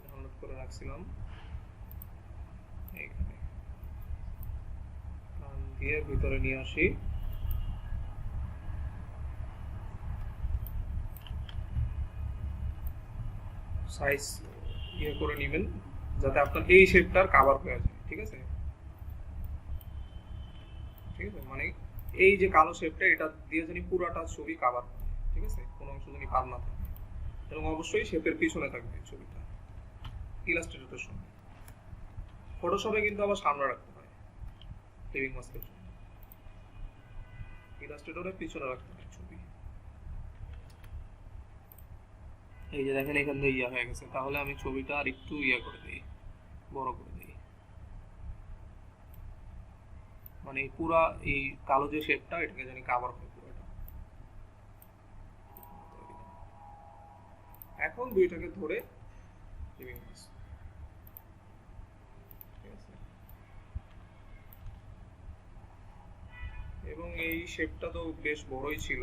ডাউনলোড করে রাখছিলাম, এইখানে টান দিয়ে ভিতরে নিয়ে আসি, সাইজ ইয়ে করে নেবেন যাতে আপনার এই শেপটার কভার হয়ে যায়, ঠিক আছে? ঠিক আছে, মানে এই যে কালো শেপটা এটা দিয়ে জানি পুরাটা ছবি কভার, ঠিক আছে, কোনো অংশ জানি পার না থাকে, এবং অবশ্যই শেপের পিছনে থাকবে ছবিটা ইলাস্ট্রেটরের সঙ্গে। ফটোশপে কিন্তু আবার সামনে রাখতে হয় ক্লিপিং মাস্কের জন্য, ইলাস্ট্রেটরের পিছনে রাখতে হয় ছবি। এই যে দেখেন এখান থেকে ইয়া হয়ে গেছে, তাহলে আমি ছবিটা আর একটু ইয়া করে দিই, বড় করে দিই, মানে এই পুরা এই কালো যে শেপটা এটাকে জানি কভার করে পুরোটা। এখন দুইটাকে ধরে ক্লিপিং মাস্ক, ঠিক আছে? এবং এই শেপটা তো বেশ বড়ই ছিল,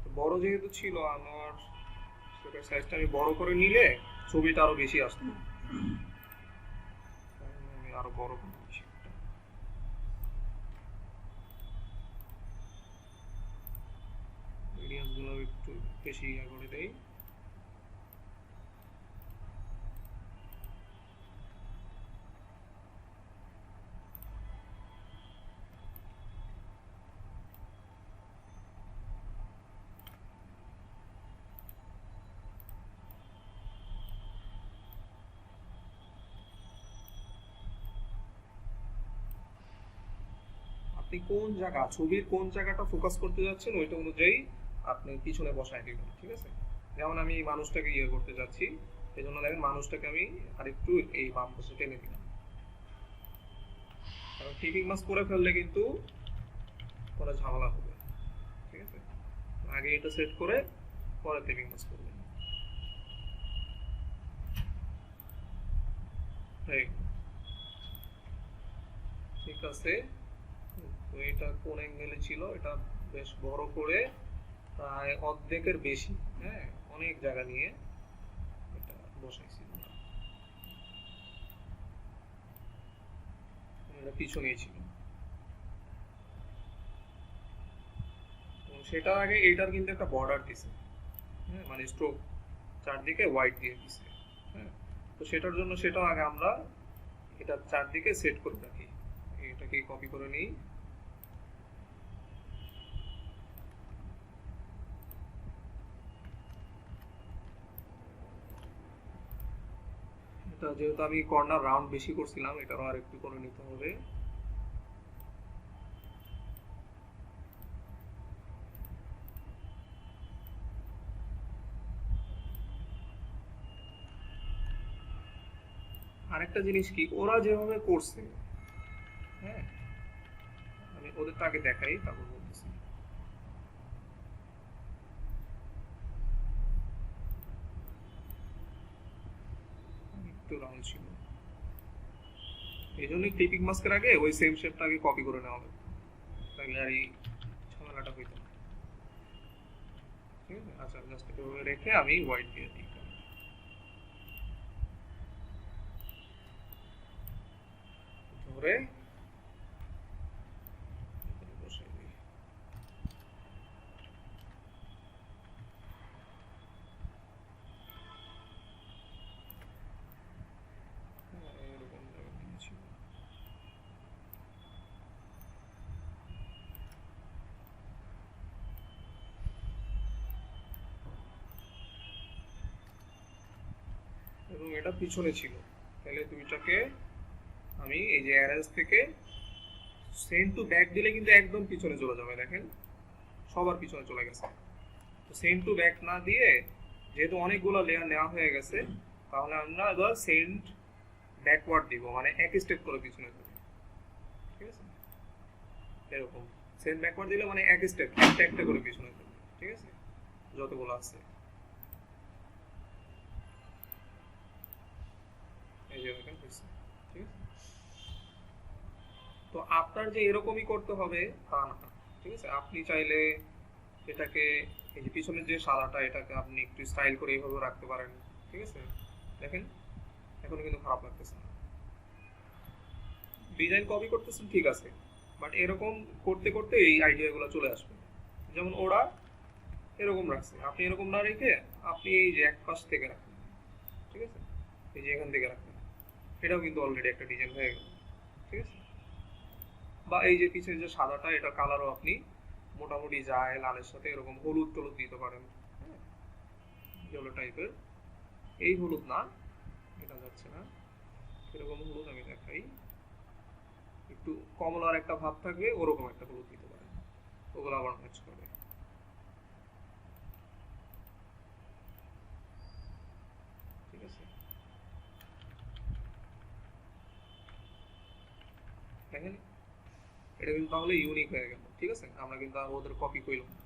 তো বড় যেহেতু ছিল আমার শেপের সাইজটা আমি বড় করে নিলে ছবিটা আরো বেশি আসতো, আমি আরো বড় করে নিই শেপটা। রেডিয়াস গুলো একটু বেশি ইয়া করে দেই, আপনি কোন জায়গা ছবির কোন জায়গাটা ফোকাস করতে যাচ্ছেন ওইটা অনুযায়ী আপনি পিছনে বসায় দিবেন, ঠিক আছে? যেমন আমি এই মানুষটাকে ইয়ে করতে যাচ্ছি, এই জন্য দেখেন মানুষটাকে আমি আরেকটু এই বাম পাশে টেনে দিলাম, কারণ ক্লিপিং মাস্ক করে ফেললে কিন্তু কোনো ঝামেলা হবে, ঠিক আছে? আগে এটা সেট করে পরে ক্লিপিং মাস্ক করবেন। ঠিক আছে, তো এটা কোন অ্যাঙ্গেলে ছিল, এটা বেশ বড় করে প্রায় অর্ধেকের বেশি, হ্যাঁ, অনেক জায়গা নিয়ে এটা বসাইছি, এটা পিছনেই ছিল, সেটা আগে এটার কিন্তু একটা বর্ডার দিছে, হ্যাঁ, মানে স্ট্রোক চারদিকে হোয়াইট দিয়ে দিছে, হ্যাঁ, তো সেটার জন্য সেটাও আগে আমরা এটা চারদিকে সেট করে রাখি, এটাকে কপি করে নিই, এটা যেহেতু আমি কর্নার রাউন্ড বেশি করছিলাম এটারও আর একটু করে নিতে হবে, আরেকটা জিনিস কি ওরা যেভাবে করছে, হ্যাঁ, আমি ওদের তো আগে দেখাই তারপর বলতেছি। একটু রাউন্ড ছিল, এই জন্যই ক্লিপিং মাস্কের আগে ওই সেম শেপটা আগে কপি করে নেওয়া হবে, তাহলে আর এই ঝামেলাটা হইতো না, ঠিক আছে? আচ্ছা, জাস্ট এভাবে রেখে আমি হোয়াইট দিয়ে দিই, ধরে বসাই দিই, এরকম জায়গা দিয়েছি, এবং এটা পিছনে ছিল, তাহলে দুইটাকে আমি এই যে অ্যারেঞ্জ থেকে সেন্ড টু ব্যাক দিলে কিন্তু একদম পিছনে চলে যাবে, দেখেন সবার পিছনে চলে গেছে, তো সেন্ড টু ব্যাক না দিয়ে যেহেতু অনেকগুলো লেয়ার নেওয়া হয়ে গেছে, তাহলে আমরা এবার সেন্ড ব্যাকওয়ার্ড দিব, মানে এক স্টেপ করে পিছনে যাব, ঠিক আছে? এরকম সেন্ড ব্যাকওয়ার্ড দিলে মানে এক স্টেপ একটা একটা করে পিছনে যাব, ঠিক আছে? যতগুলো আছে এই যে দেখেন হয়েছে, ঠিক আছে? তো আপনার যে এরকমই করতে হবে তা না, ঠিক আছে? আপনি চাইলে এটাকে এই যে পিছনের যে সাদাটা এটাকে আপনি একটু স্টাইল করে এইভাবে রাখতে পারেন, ঠিক আছে? দেখেন এখন কিন্তু খারাপ লাগতেছে না। ডিজাইন কপি করতেছেন ঠিক আছে, বাট এরকম করতে করতে এই আইডিয়াগুলো চলে আসবে। যেমন ওরা এরকম রাখছে, আপনি এরকম না রেখে আপনি এই যে এক পাশ থেকে রাখেন, ঠিক আছে? এই যে এখান থেকে রাখেন, এটাও কিন্তু অলরেডি একটা ডিজাইন হয়ে গেল, ঠিক আছে? বা এই যে পিছনে যে সাদাটা এটা কালারও আপনি মোটামুটি যায় লালের সাথে এরকম হলুদ টলুদ দিতে পারেন, হ্যাঁ, ইয়েলো টাইপের। এই হলুদ না, এটা যাচ্ছে না, এরকম হলুদ আমি দেখাই, একটু কমলার একটা ভাব থাকবে ওরকম একটা হলুদ দিতে পারেন, ওগুলো আবার ম্যাচ করবে, ঠিক আছে? দেখেন এটা কিন্তু তাহলে ইউনিক হয়ে গেল, ঠিক আছে? আমরা কিন্তু আর ওদের কপি করলাম না,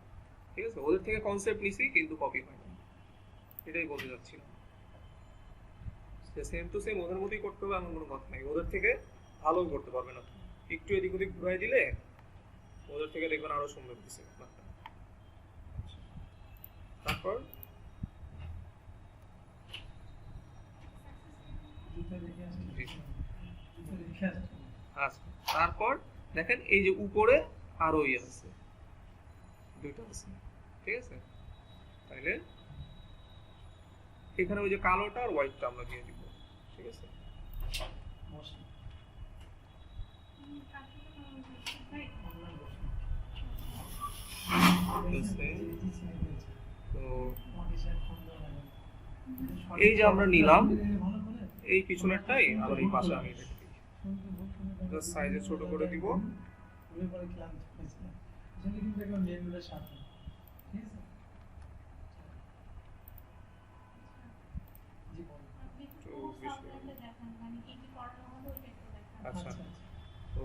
ঠিক আছে? ওদের থেকে কনসেপ্ট নিছি কিন্তু কপি হয় না, এটাই বলতে যাচ্ছিলাম। সেম টু সেম ওদের মতোই করতে হবে এমন কোনো কথা নাই, ওদের থেকে ভালো করতে পারবেন আপনি। একটু এদিক ওদিক ঘুরাই দিলে ওদের থেকে দেখবেন আরো সুন্দর দিচ্ছে আপনারটা। তারপর আচ্ছা, তারপর দেখেন এই যে উপরে আরো ইয়ে আছে, দুইটা আছে, ঠিক আছে? তাইলে এখানে ওই যে কালোটা আর হোয়াইটটা আমরা দিয়ে দিব, ঠিক আছে? তো এই যে আমরা নিলাম এই পিছনেরটাই আবার এই পাশে আমি রেখে দিই, জাস্ট সাইজে ছোট করে দিব, আচ্ছা। তো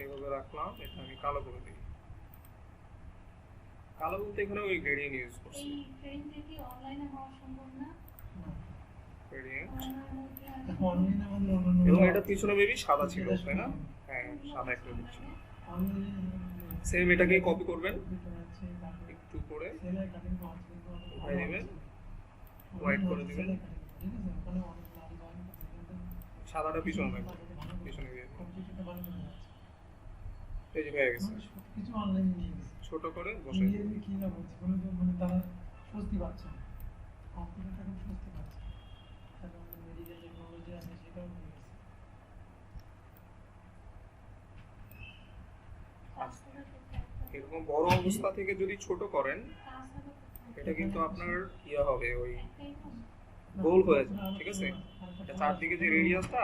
এইভাবে রাখলাম, এটা আমি কালো করে দিই। কালো বলতে এখানে ওই গ্রেডিয়েন্ট ইউজ করছি, গ্রেডিয়েন্ট। এবং এটা পিছনে মেবি সাদা ছিল, তাই না? হ্যাঁ, সাদা একটা ছিল। সেম এটাকে কপি করবেন, একটু করে উঠাই দিবেন, হোয়াইট করে দিবেন, সাদাটা পিছনে রাখবেন, পিছনে দিয়ে এই যে হয়ে গেছে, ছোট করে বসে এরকম বড় অবস্থা থেকে যদি ছোট করেন এটা কিন্তু আপনার ইয়ে হবে, ওই গোল হয়ে যাবে, ঠিক আছে? এটা চারদিকে যে রেডিয়াসটা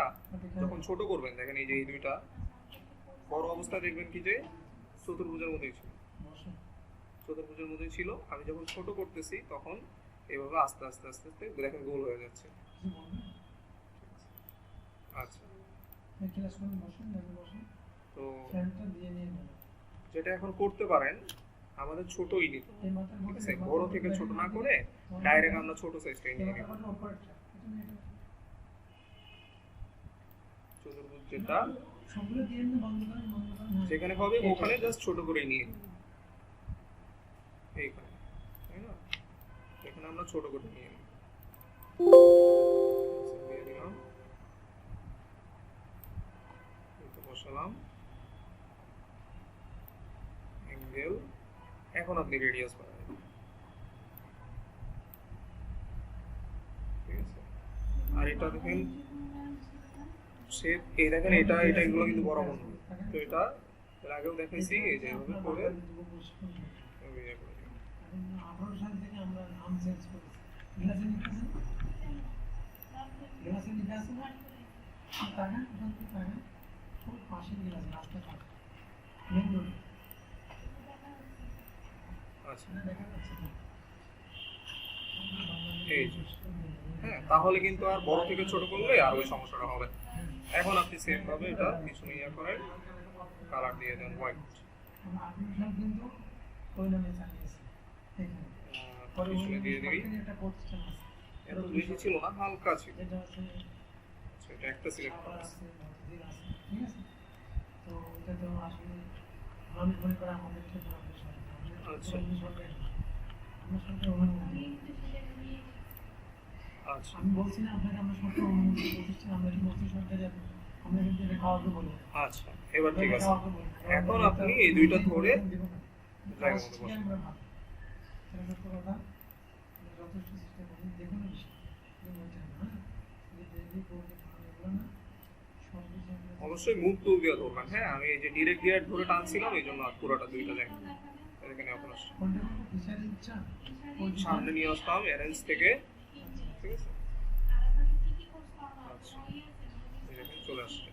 যখন ছোট করবেন, দেখেন এই যে এই দুইটা বড় অবস্থা দেখবেন কি যে চতুর্ভুজের মতোই ছিল, চতুর্ভুজের মতোই ছিল। আমি যখন ছোট করতেছি তখন এইভাবে আস্তে আস্তে আস্তে আস্তে দেখেন গোল হয়ে যাচ্ছে। আচ্ছা, তো যেটা এখন করতে পারেন আমাদের ছোটই নিতে, ঠিক আছে? বড় থেকে ছোট না করে ডাইরেক্ট আমরা ছোট সাইজটাই নিয়ে নিব, চতুর্ভুজ যেটা যেখানে হবে ওখানে জাস্ট ছোট করে নিয়ে এইখানে, তাই না? এখানে আমরা ছোট করে নিয়ে নিই, দিয়ে দিলাম, এটা বসালাম অ্যাঙ্গেল। এখন আপনি রেডিয়াস বাড়াবেন, ঠিক আছে? আর এটা দেখেন শেপ, এই দেখেন এটা এটা এগুলো কিন্তু বরাবর নয়, তো এটা এর আগেও দেখাইছি, এই যে এভাবে করে আচ্ছা এই যে। হ্যাঁ, তাহলে কিন্তু আর বড় থেকে ছোট করলে আর ওই সমস্যাটা হবে না। এখন আপনি সেম ভাবে এটা পিছনে ইয়া করেন, কালার দিয়ে দেন হোয়াইট। আর্টিফিশিয়াল কিন্তু ওই নামে চালিয়েছে এখানে পরে পিছনে দিয়ে দিবি। একটা প্রতিষ্ঠান আছে এত বেশি ছিল না, হালকা ছিল। এটা আছে আচ্ছা, এটা একটা সিলেক্ট সাভার করা আছে মতিঝিল আছে ঠিক আছে তো এটা তো আসলে আমি মনে করি আমাদের ক্ষেত্রে আমাদের সরকার আচ্ছা। আমাদের সরকার আমরা সরকার অনুমতি আচ্ছা, আমি বলছি না আপনাকে আমরা সরকার অনুমতি প্রতিষ্ঠান আমরা কি বলছি সরকার যাবে আমরা কিন্তু এটা খাওয়াকে বলি আচ্ছা, এবার ঠিক আছে। খাওয়াকে বলি এখন আপনি এই দুইটা ধরে জায়গা জায়গার মধ্যে বসান। আমরা ভালো সেটা সত্য কথা যথেষ্ট চেষ্টা করি দেখুন বিষয় অবশ্যই মুভ টুল দিয়ে ধরবেন। হ্যাঁ, আমি এই যে ডিরেক্ট গিয়ার ধরে টানছিলাম, এই জন্য পুরোটা দুইটা যায়। এখানে এখন আসছে, সামনে নিয়ে আসলাম অ্যারেঞ্জ থেকে, ঠিক আছে। আচ্ছা, এই দেখেন চলে আসছে।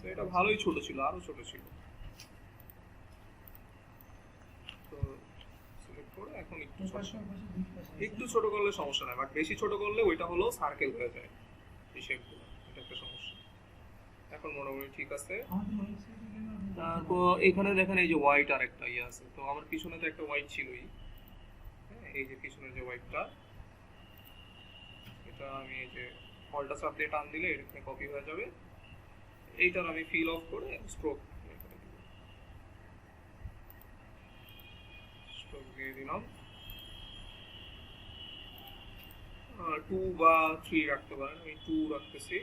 তো এটা ভালোই ছোট ছিল, আরো ছোট ছিল। তো সিলেক্ট করে এখন একটু ছোট করলে সমস্যা নাই, বাট বেশি ছোট করলে ওইটা হলো সার্কেল হয়ে যায় এই শেপগুলো, এটা একটা সমস্যা। এখন মোটামুটি ঠিক আছে। তারপর এখানে দেখেন এই যে হোয়াইট আর একটা ইয়ে আছে, তো আমার পিছনে তো একটা হোয়াইট ছিলই। হ্যাঁ, এই যে পিছনের যে হোয়াইটটা, এটা আমি এই যে অল্টা চাপ দিয়ে টান দিলে এখানে কপি হয়ে যাবে। এইটার আমি ফিল অফ করে স্ট্রোক দিয়ে দিলাম। 2 বা 3 রাখতে পারেন, আমি 2 রাখতেছি।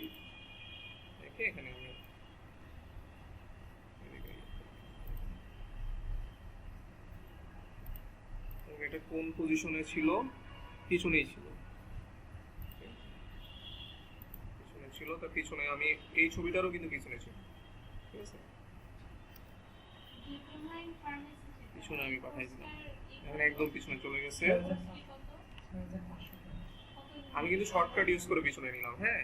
দেখে এখানে আমি এটা কোন পজিশনে ছিল, পিছনেই ছিল, পিছনে ছিল। তার পিছনে আমি এই ছবিটারও কিন্তু পিছনে ছিল, ঠিক আছে। পিছনে আমি পাঠাই দিলাম, এখন একদম পিছনে চলে গেছে। আমি কিন্তু শর্টকাট ইউজ করে পিছনে নিলাম। হ্যাঁ,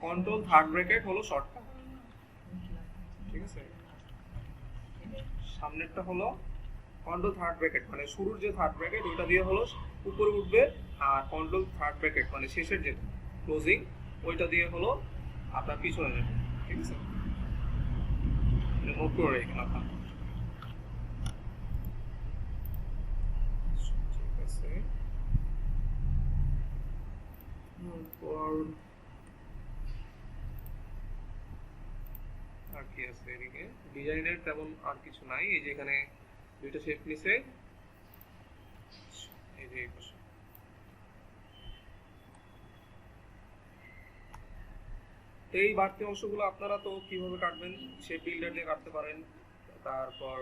কন্ট্রোল থার্ড ব্র্যাকেট হলো শর্টকাট, ঠিক আছে। সামনেরটা হলো কন্ট্রোল থার্ড ব্র্যাকেট, মানে শুরুর যে থার্ড ব্র্যাকেট ওইটা দিয়ে হলো উপরে উঠবে, আর কন্ট্রোল থার্ড ব্র্যাকেট মানে শেষের যে ক্লোজিং ওইটা দিয়ে হলো আপনার পিছনে যাবে, ঠিক আছে। নোট করে রেখে রাখা, ঠিক আছে। তারপর আর কি আছে এদিকে, ডিজাইনের তেমন আর কিছু নাই। এই যে এখানে দুইটা শেপ নিছে, এই যে এই পাশে। এই বাড়তি অংশগুলো আপনারা তো কিভাবে কাটবেন, শেপ বিল্ডার দিয়ে কাটতে পারেন। তারপর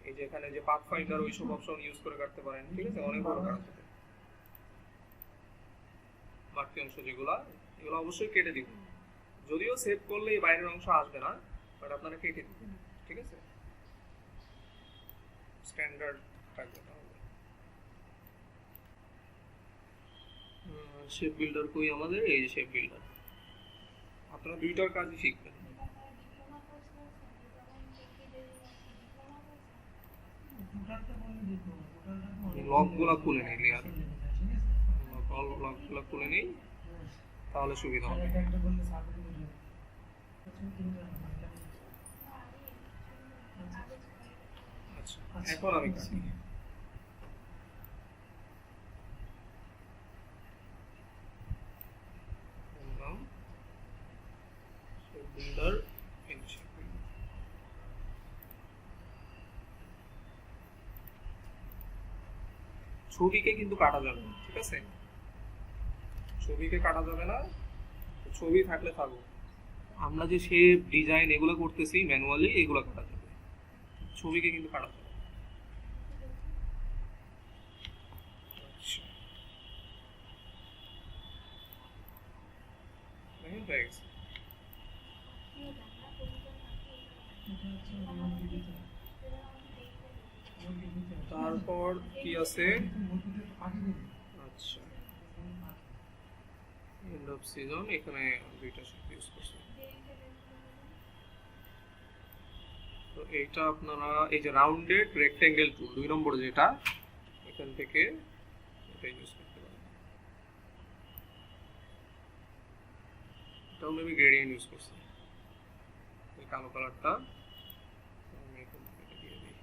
এই যে এখানে যে পাথ ফাইন্ডার ওইসব অপশন ইউজ করে কাটতে পারেন, ঠিক আছে। অনেক ভালো কাটা যাবে। বাড়তি অংশ যেগুলো, এগুলো অবশ্যই কেটে দিবেন। যদিও সেভ করলে এই বাইরের অংশ আসবে না, বাট আপনারা কেটে দিবেন, ঠিক আছে। স্ট্যান্ডার্ড থাকবে তাহলে। শেপ বিল্ডার কই আমাদের, এই যে শেপ বিল্ডার। আপনারা দুইটার কাজই শিখবেন। লকগুলো খুলে নিই, লেয়ার লকগুলো খুলে নিই, তাহলে সুবিধা হবে। আচ্ছা, এখন আমি কাটি। বিল্ডার ছবিকে কিন্তু কাটা যাবে না, ঠিক আছে। ছবিকে কাটা যাবে না, ছবি থাকলে থাকুক। আমরা যে শেপ ডিজাইন এগুলো করতেছি ম্যানুয়ালি, এগুলো কাটা যাবে, ছবিকে কিন্তু কাটা যাবে। আচ্ছা, হয়ে গেছে। তারপর কি আছে, আচ্ছা এন্ড অফ সিজন, এখানে দুইটা শেপ ইউজ করছি। তো এইটা আপনারা এই যে রাউন্ডেড রেক্টেঙ্গেল টুল 2 নম্বর যেটা, এখান থেকে এটা ইউজ করতে পারেন। এটাও মেবি গ্রেডিয়েন্ট ইউজ করছি, এই কালো কালারটা আমি এখান থেকে এটা দিয়ে দিই।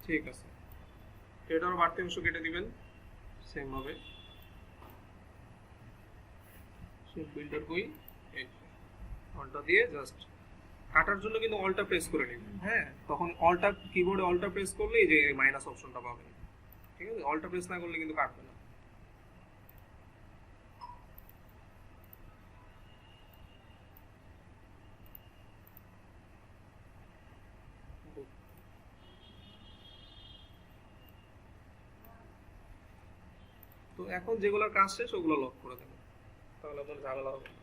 ঠিক আছে, এটার বাড়তি অংশ কেটে দিবেন সেম ভাবে। বিল্ডার কই এই অলটা দিয়ে জাস্ট কাটার জন্য কিন্তু অলটা প্রেস করে নেবেন। হ্যাঁ, তখন অলটা কিবোর্ডে অলটা প্রেস করলে এই যে মাইনাস অপশনটা পাবেন। ঠিক আছে, অলটা প্রেস না করলে কিন্তু কাটবে না। তো এখন যেগুলোর কাজ শেষ ওগুলো লক করে দেবেন, তাহলে আপনার ঝামেলা হবে না।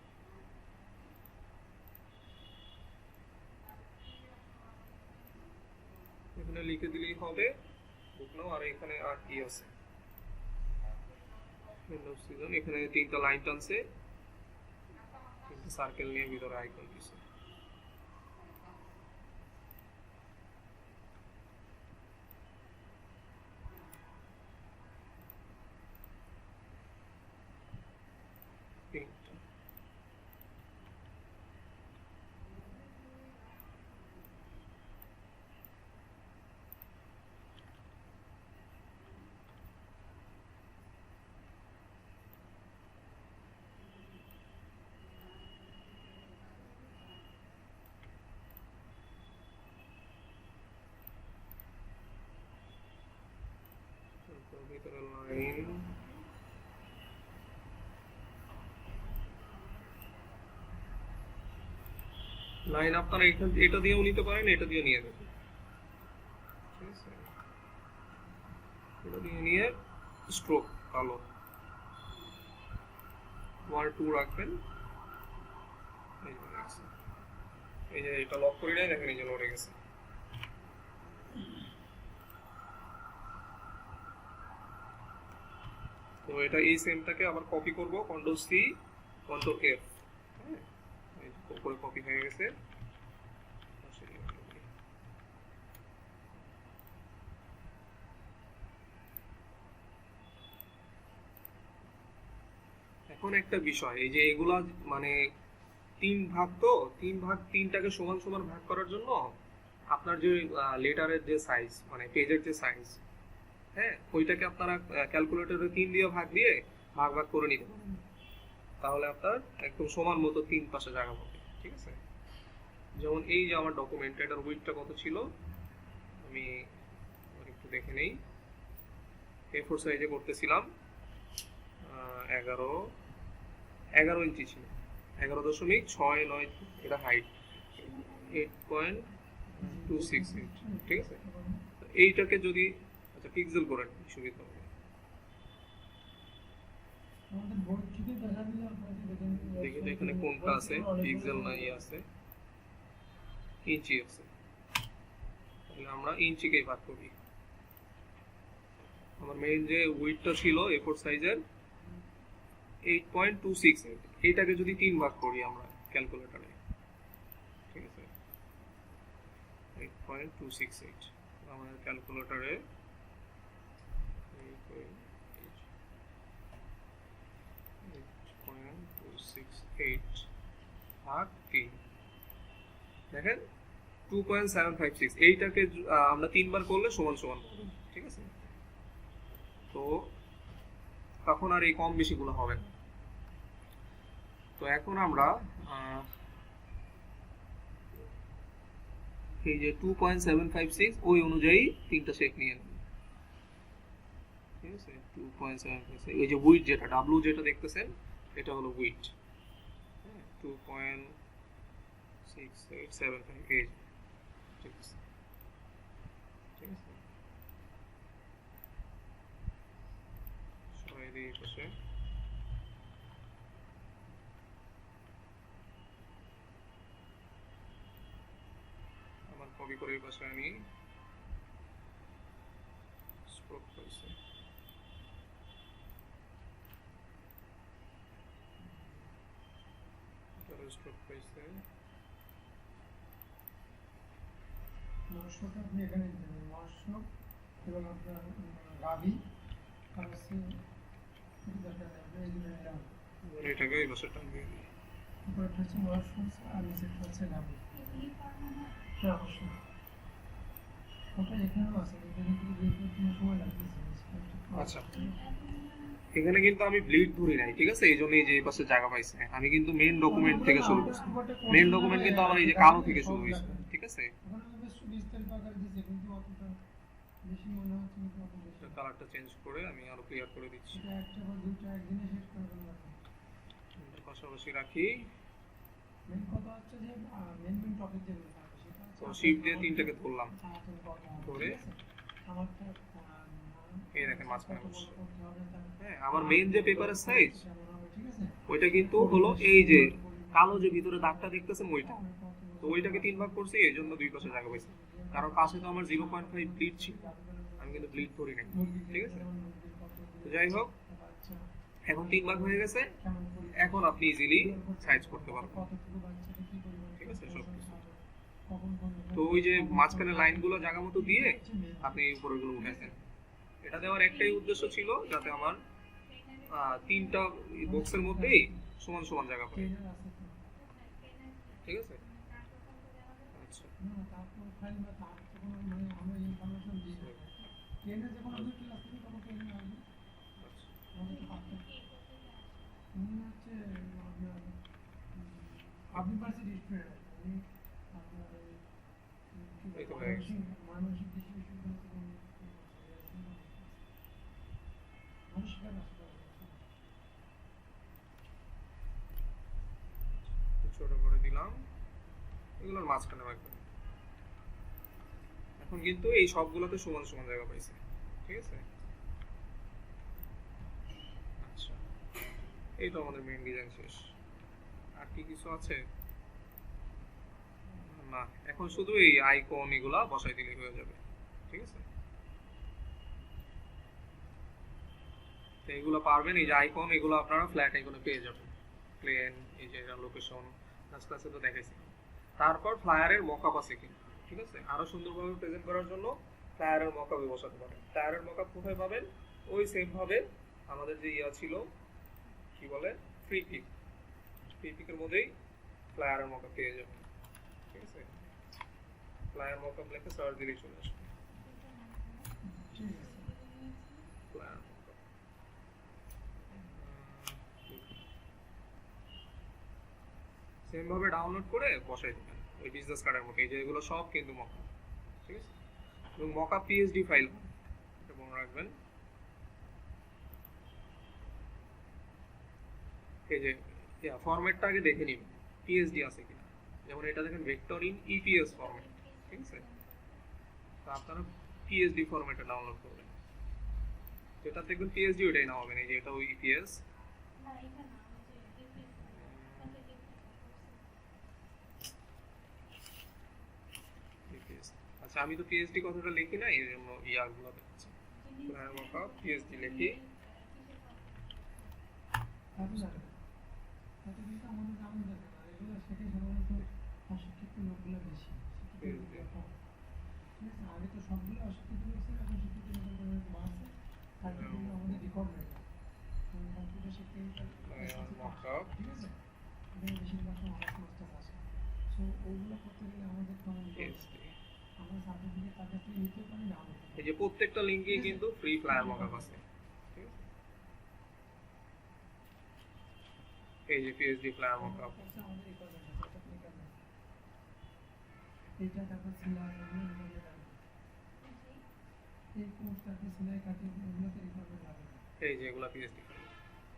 এখানে লিখে দিলেই হবে বুক নাও। আর এখানে আর কি আছে, উইন্ডোজ সিজন, এখানে 3টা লাইন টানছে, 3টা সার্কেল নিয়ে ভিতরে আইকন দিছে। ভিতরে লাইন, লাইন আপনারা এখান এটা দিয়েও নিতে পারেন, এটা দিয়ে নিয়ে নেবেন। ঠিক আছে, এটা দিয়ে নিয়ে স্ট্রোক কালো 1 2 রাখবেন। এই যে এটা লক করে নেয়, দেখেন এই যে লড়ে গেছে। তো এটা এই সেমটাকে আবার কপি করব, কন্ট্রোল সি কন্ট্রোল এফ। হ্যাঁ, এই উপরে কপি হয়ে গেছে। এখন একটা বিষয়, এই যে এগুলা মানে 3 ভাগ, তো 3 ভাগ 3টাকে সমান সমান ভাগ করার জন্য আপনার যে লেটারের যে সাইজ মানে পেজের যে সাইজ, হ্যাঁ, ওইটাকে আপনারা ক্যালকুলেটরে 3 দিয়ে ভাগ ভাগ করে নিতে পারেন। তাহলে আপনার একদম সমান মতো 3 পাশে জায়গা পাবে। ঠিক আছে, যেমন এই যে আমার ডকুমেন্ট, এটার উইডথটা কত ছিল আমি একটু দেখে নেই। A4 সাইজে করতেছিলাম, 11 ইঞ্চি ছিল, 11.69, এটা হাইট 8.268। ঠিক আছে, এইটাকে যদি আচ্ছা পিক্সেল করেন সুবিধা হবে। দেখি তো এখানে কোনটা আছে, পিক্সেল না ই আছে, ইঞ্চি আছে। তাহলে আমরা ইঞ্চিকেই ভাগ করি। আমার মেইন যে উইডথটা ছিল A4 সাইজের 8.268, এইটাকে যদি 3 ভাগ করি আমরা ক্যালকুলেটরে, ঠিক আছে, 8.268 আমাদের ক্যালকুলেটরে 8.268 ভাগ 3, দেখেন 2.756। এইটাকে আমরা 3 বার করলে সমান সমান হবে। ঠিক আছে, তো তখন আর এই কম বেশি গুলো হবে না। তো এখন আমরা এই যে 2.756 ওই অনুযায়ী 3টা শেপ নিয়ে নেব। ঠিক আছে, 2.756 এই যে উইডথ যেটা W যেটা দেখতেছেন এটা হলো উইডথ। 2.6875 এই, ঠিক আছে, ঠিক আছে, সবাই দিয়ে পাশে আমার কপি করে এই পাশে আনি, স্ট্রোক হয়েছে। স্ট্রোক পাইছে। মৎস্যটা আপনি এখানে দিবেন, মৎস্য এবং আপনার গাভী আর হচ্ছে কি দরকার নেই, আপনি এই দুটো নিলাম। এটাকে এই পাশে টানিয়ে দিই। উপরটা হচ্ছে মৎস্য আর নিচেরটা হচ্ছে গাভী। হ্যাঁ অবশ্যই ওটা এখানেও আছে, এখানে কিন্তু বিভিন্ন সময় লাগতেছে। আচ্ছা, এখানে কিন্তু আমি ব্লিড ধরি নাই, ঠিক আছে? এই জন্য এই যে এই পাশে জায়গা পাইছে। আমি কিন্তু মেইন ডকুমেন্ট থেকে শুরু করছি। মেইন ডকুমেন্ট কিন্তু আমার এই যে কালো থেকে শুরু হয়েছে, ঠিক আছে? ওখানে তো বেশ বিস্তারিত আকারে দিয়েছে, কিন্তু অতটা বেশি মনে হচ্ছে কিন্তু অত বেশি। কালারটা চেঞ্জ করে আমি আরো ক্লিয়ার করে দিচ্ছি। এটা একটা বা দুইটা একদিনে শেষ করে ফেললাম। এটার পাশাপাশি রাখি। মেন কথা হচ্ছে যে মেন টপিক যেগুলো থাকে সেটা হচ্ছে তো শিফট দিয়ে তিনটাকে ধরলাম, তাড়াতাড়ি কথা হবে, ধরে ঠিক আছে? আমারটা এই দেখেন মাঝখানে বসে। করতে হবে তার হ্যাঁ, আমার মেইন যে পেপারের সাইজ কেমন হবে, ঠিক আছে? ওইটা কিন্তু হলো এই যে কালো যে ভিতরে দাগটা দেখতেছেন ওইটা। তো ওইটাকে তিন ভাগ করছি, এই জন্য দুই পাশে জায়গা পাইছি। কারণ পাশে তো আমার 0.5 ব্লিড ছিল, আমি কিন্তু ব্লিড ধরি নাই, ঠিক আছে? তো যাই হোক, বাচ্চা এখন তিন ভাগ হয়ে গেছে। কেমন করে এখন আপনি ইজিলি সাইজ করতে পারবেন, কতটুকু বাচ্চাটা কি পরিমাণ ঠিক আছে? সব কিছু। কখন কোন তো ওই যে মাঝখানে লাইনগুলো জায়গা মতো দিয়ে আপনি উপরেগুলো উঠেছেন। এটা দেওয়ার একটাই উদ্দেশ্য ছিল যাতে আমার তিনটা বক্সের মধ্যেই সমান সমান জায়গা পাই, ট্রেনার আছে তো? ঠিক আছে? আচ্ছা, না তারপর ফাইল বা তার তো কোনো মানে আমরা ইনফরমেশন দিই না। ট্রেনে যখন আমাদের ক্লাস থেকে তখন ট্রেনে আসবে আচ্ছা। আমাদের তো পারতে উনি হচ্ছে আপনার ইউনিভার্সিটি স্টুডেন্ট, উনি আপনার এই তো হয়ে গেছে। মানসিক বিশ্ববিদ্যালয় থেকে উনি মানসিক ছোট করে দিলাম, এগুলোর মাঝখানে রাখবেন। এখন কিন্তু এই সবগুলোতে সমান সমান জায়গা পাইছে, ঠিক আছে? আচ্ছা, এই তো আমাদের মেইন ডিজাইন শেষ। আর কি কিছু আছে? না, এখন শুধু এই আইকন এগুলা বসাই দিলেই হয়ে যাবে, ঠিক আছে? তো এগুলো পারবেন, এই যে আইকন এগুলো আপনারা ফ্ল্যাট আইকনে পেয়ে যাবেন। প্লেন, এই যে লোকেশন, লাস্ট ক্লাসে তো দেখাইছি। তারপর ফ্লায়ারের মকআপ আছে কিনা, ঠিক আছে? আরো সুন্দরভাবে প্রেজেন্ট করার জন্য ফ্লায়ারের মকআপে বসাতে পারেন। ফ্লায়ারের মকআপ কোথায় পাবেন? ওই সেম ভাবে আমাদের যে ইয়া ছিল, কি বলে, ফ্রি পিকের মধ্যেই ফ্লায়ারের মকআপ পেয়ে যাবেন, ঠিক আছে? ফ্লায়ার মকআপ লিখে সার্চ দিলেই চলে আসবে। ঠিক আছে। ফ্লায়ার মকআপ সেম ভাবে ডাউনলোড করে বসাই দিবেন ওই বিজনেস কার্ডের মধ্যে। এই যে এগুলো সব কিন্তু মকআপ, ঠিক আছে? এবং মকআপ পিএসডি ফাইল, এটা মনে রাখবেন। এই যে ফরম্যাটটা আগে দেখে নিন পিএসডি আছে কিনা। যেমন এটা দেখেন ভেক্টর ইন ইপিএস ফরম্যাট, ঠিক আছে? তো আপনারা পিএসডি ফরম্যাটে ডাউনলোড করবেন, যেটা দেখবেন পিএসডি ওইটাই নামাবেন। এই যে এটা ওই ইপিএস। আচ্ছা, আমি তো পিএইচডি কথাটা লিখি না, এই জন্য ইয়ারগুলো দেখাচ্ছি। পিএইচডি লিখি, তাতে যাবে না। তাতে কিন্তু আমাদের জানা যাবে না, এগুলো সেটাই সাধারণত অশিক্ষিত লোকগুলো বেশি, শিক্ষিত লোকগুলো কম। ঠিক আছে, আগে তো সবগুলো অশিক্ষিত লোক ছিল, এখন শিক্ষিত লোকের পরিমাণ বাড়ছে। তার জন্য আমাদের রিকোয়ারমেন্ট কম্পিউটার শিখতে গেলে ঠিক আছে, এখানে বেশিরভাগ অনার্স মাস্টার্স আসে। সো ওগুলো করতে গেলে আমাদের তো আমরা সার্টিফিকেট তাদের থেকে নিতে পারি না। এই যে প্রত্যেকটা লিংকেই কিন্তু ফ্রি ফ্লায়ার মকআপ আছে, ঠিক আছে? এই যে পিএইচডি ফ্লায়ার মকআপ, আমাদের রিকোয়ারমেন্ট আছে, এটা রিকোয়ারমেন্ট। এটা তারপর সিলাই রিকোয়ারমেন্ট আছে, এই কোর্সটাতে সিলাই কাটিং এগুলোতে রিকোয়ারমেন্ট লাগে। এই যে এগুলা পিএইচডি ফাইল,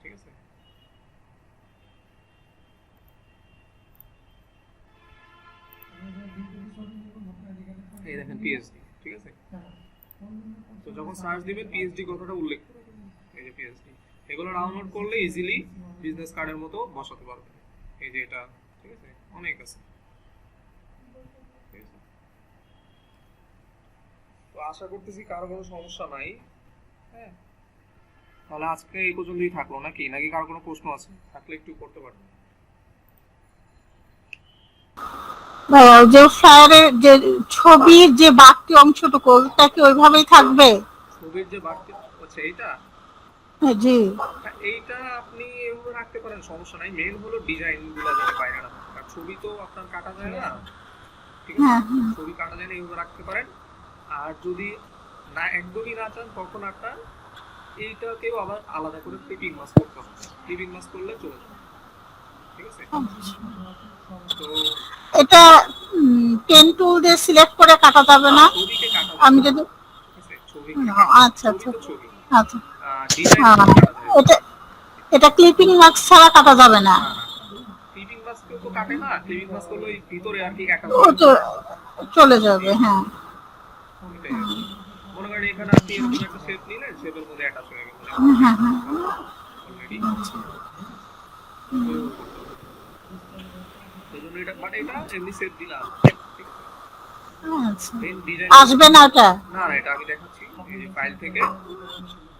ঠিক আছে? আমরা যা দিন সরি নিব ভোটার অধিকারের পর এই দেখেন পিএইচডি, ঠিক আছে? হ্যাঁ, তো যখন সার্চ দিবেন পিএইচডি কথাটা উল্লেখ করবেন। এই যে পিএইচডি, এগুলো ডাউনলোড করলে ইজিলি বিজনেস কার্ডের মতো বসাতে পারবেন। এই যে এটা, ঠিক আছে? অনেক আছে, ঠিক আছে? তো আশা করতেছি কারো কোনো সমস্যা নাই। হ্যাঁ, তাহলে আজকে এই পর্যন্তই থাকলো নাকি কারো কোনো প্রশ্ন আছে? থাকলে একটু করতে পারেন। ভাইয়া ওই যে ফ্লায়ারের যে ছবির যে বাড়তি অংশটুকু ওটা কি ওইভাবেই থাকবে? ছবির যে বাড়তি হচ্ছে এইটা, হ্যাঁ, জি। হ্যাঁ, এইটা আপনি এভাবে রাখতে পারেন, সমস্যা নাই। মেন হলো ডিজাইন গুলো যাতে বাইরে না থাকে, আর ছবি তো আপনার কাটা যায় না, ঠিক আছে? হ্যাঁ, হ্যাঁ। ছবি কাটা যায় না, এইভাবে রাখতে পারেন। আর যদি না একদমই না চান তখন আপনার এইটাকেও আবার আলাদা করে ক্লিপিং মাস্ক করতে হবে। ক্লিপিং মাস্ক করলে চলে যাবে, ঠিক আছে? তো এটা পেন টুল দিয়ে সিলেক্ট করে কাটা যাবে না? ছবিকে কাটা আমি যাবে না, যদি ঠিক আছে? ছবিকে কাটা, আচ্ছা, ছবি আচ্ছা, তো ছবি, আচ্ছা। ডিজাইন হ্যাঁ, কাটা যায় না। এটা এটা ক্লিপিং মাস্ক ছাড়া কাটা যাবে না? না না, ক্লিপিং মাস্ক তো কাটে না, ক্লিপিং মাস্ক হলো ওই ভিতরে আর কি অ্যাটাচ ও তো চলে যাবে, হ্যাঁ। এটাই আর কি। মনে করেন এখানে আপনি এরকম একটা শেপ নিলেন, শেপের মধ্যে অ্যাটাচ হয়ে গেল হ্যাঁ, হ্যাঁ। অলরেডি। এই জন্য এটা, বাট এটা এমনি শেপ দিলাম, ঠিক আছে? আচ্ছা। মেন ডিজাইন আসবে না ওটা? না না, এটা আমি দেখাচ্ছি। এই যে ফাইল থেকে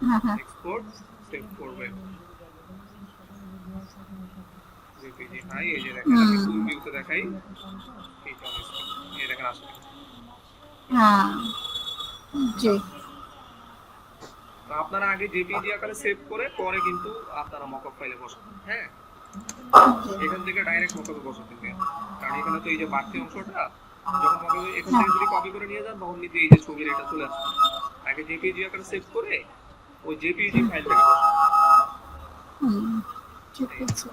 হ্যাঁ, হ্যাঁ। এক্সপোর্ট সেভ করবেন, জেপিজি হাই। এই যে দেখেন আমি ফুল ভিউতে দেখাই, এইটা এই দেখেন আসলে। হ্যাঁ, জি। তো আপনারা আগে জেপিজি আকারে সেভ করে পরে কিন্তু আপনারা মকআপ ফাইলে বসাবেন, হ্যাঁ? এখান থেকে ডাইরেক্ট মকআপে বসাতে হবে, কারণ এখানে তো এই যে বাড়তি অংশটা যখন মকআপে এখান থেকে যদি কপি করে নিয়ে যান তখন নিতে এই যে ছবির এটা চলে আসবে। আগে জেপিজি আকারে সেভ করে ওই জেপিজি ফাইলটাকে বসাবেন। ঠিক আছে।